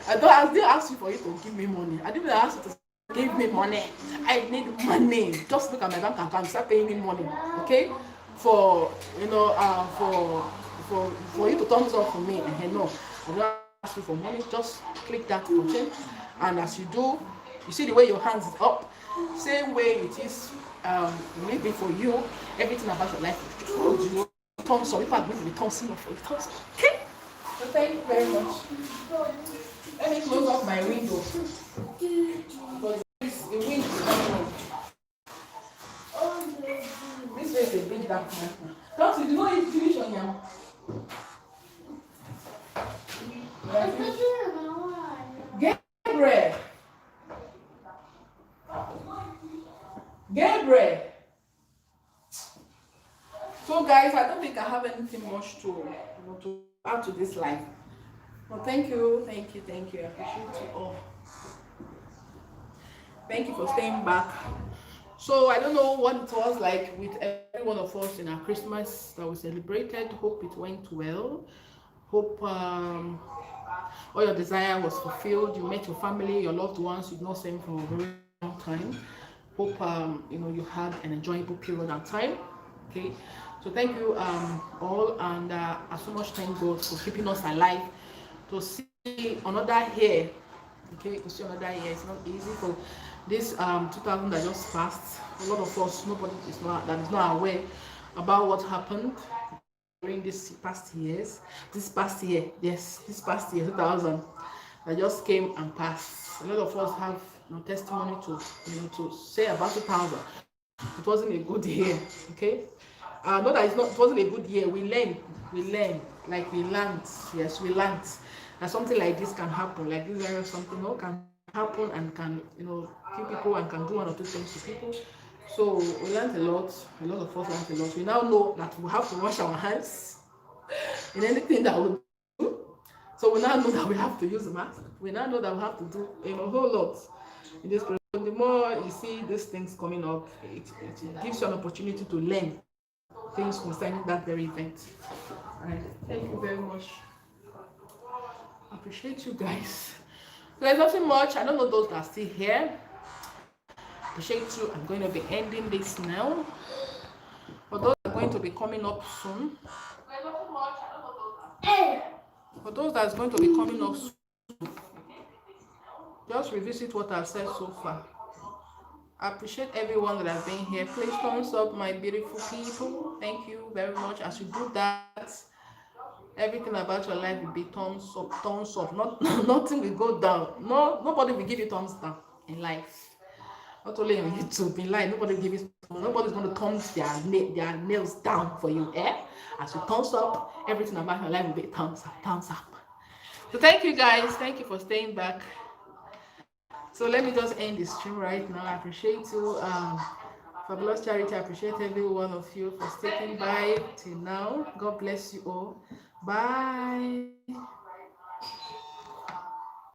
I didn't ask you for you to give me money. I didn't ask you to give me money. I need money. Just look at my bank account, start paying me money. Okay, for for you to thumbs up for me. No, I don't ask you for money. Just click that button, and as you do, you see the way your hands is up, same way it is maybe for you. Everything about your life will you thumbs up. People are going to be thumbs up for you. Thumbs up. Okay, so thank you very much. Let me close up my window. place a big dark man. Don't you know you finish on yam? Gabriel. Gabriel. So guys, I don't think I have anything much to add to this life. Well, thank you. I appreciate you all. Thank you for staying back. So I don't know what it was like with every one of us in our Christmas that we celebrated. Hope it went well. Hope all your desire was fulfilled. You met your family, your loved ones you've not seen for a very long time. Hope you had an enjoyable period of time. Okay, so thank you all, and I so much thank God for keeping us alive to see another year. Okay, to see another year. It's not easy for this 2000 that just passed. A lot of us, nobody is not aware about what happened during this past year, 2000 that just came and passed. A lot of us have testimony to say about 2000. It wasn't a good year. Okay, not that it wasn't a good year. We learned, yes, we learned that something like this can happen, like this virus, something can happen and can kill people and can do one or two things to people. So we learned a lot of us learned a lot. We now know that we have to wash our hands in anything that we do. So we now know that we have to use a mask. We now know that we have to do a whole lot in this period. The more you see these things coming up, it gives you an opportunity to learn things concerning that very event. Alright, thank you very much. I appreciate you guys. There's nothing much. I don't know those that are still here. Appreciate you. I'm going to be ending this now. For those that are going to be coming up soon. For those that are going to be coming up soon, just revisit what I've said so far. I appreciate everyone that has been here. Please thumbs up, my beautiful people. Thank you very much. As you do that, everything about your life will be thumbs up, thumbs up. Nothing will go down. Nobody will give you thumbs down in life. Not only on YouTube, in life, nobody's going to thumbs their nails down for you. As you thumbs up, everything about your life will be thumbs up, thumbs up. So thank you guys. Thank you for staying back. So let me just end the stream right now. I appreciate you. Fabulous Charity, I appreciate every one of you for sticking by till now. God bless you all. Bye.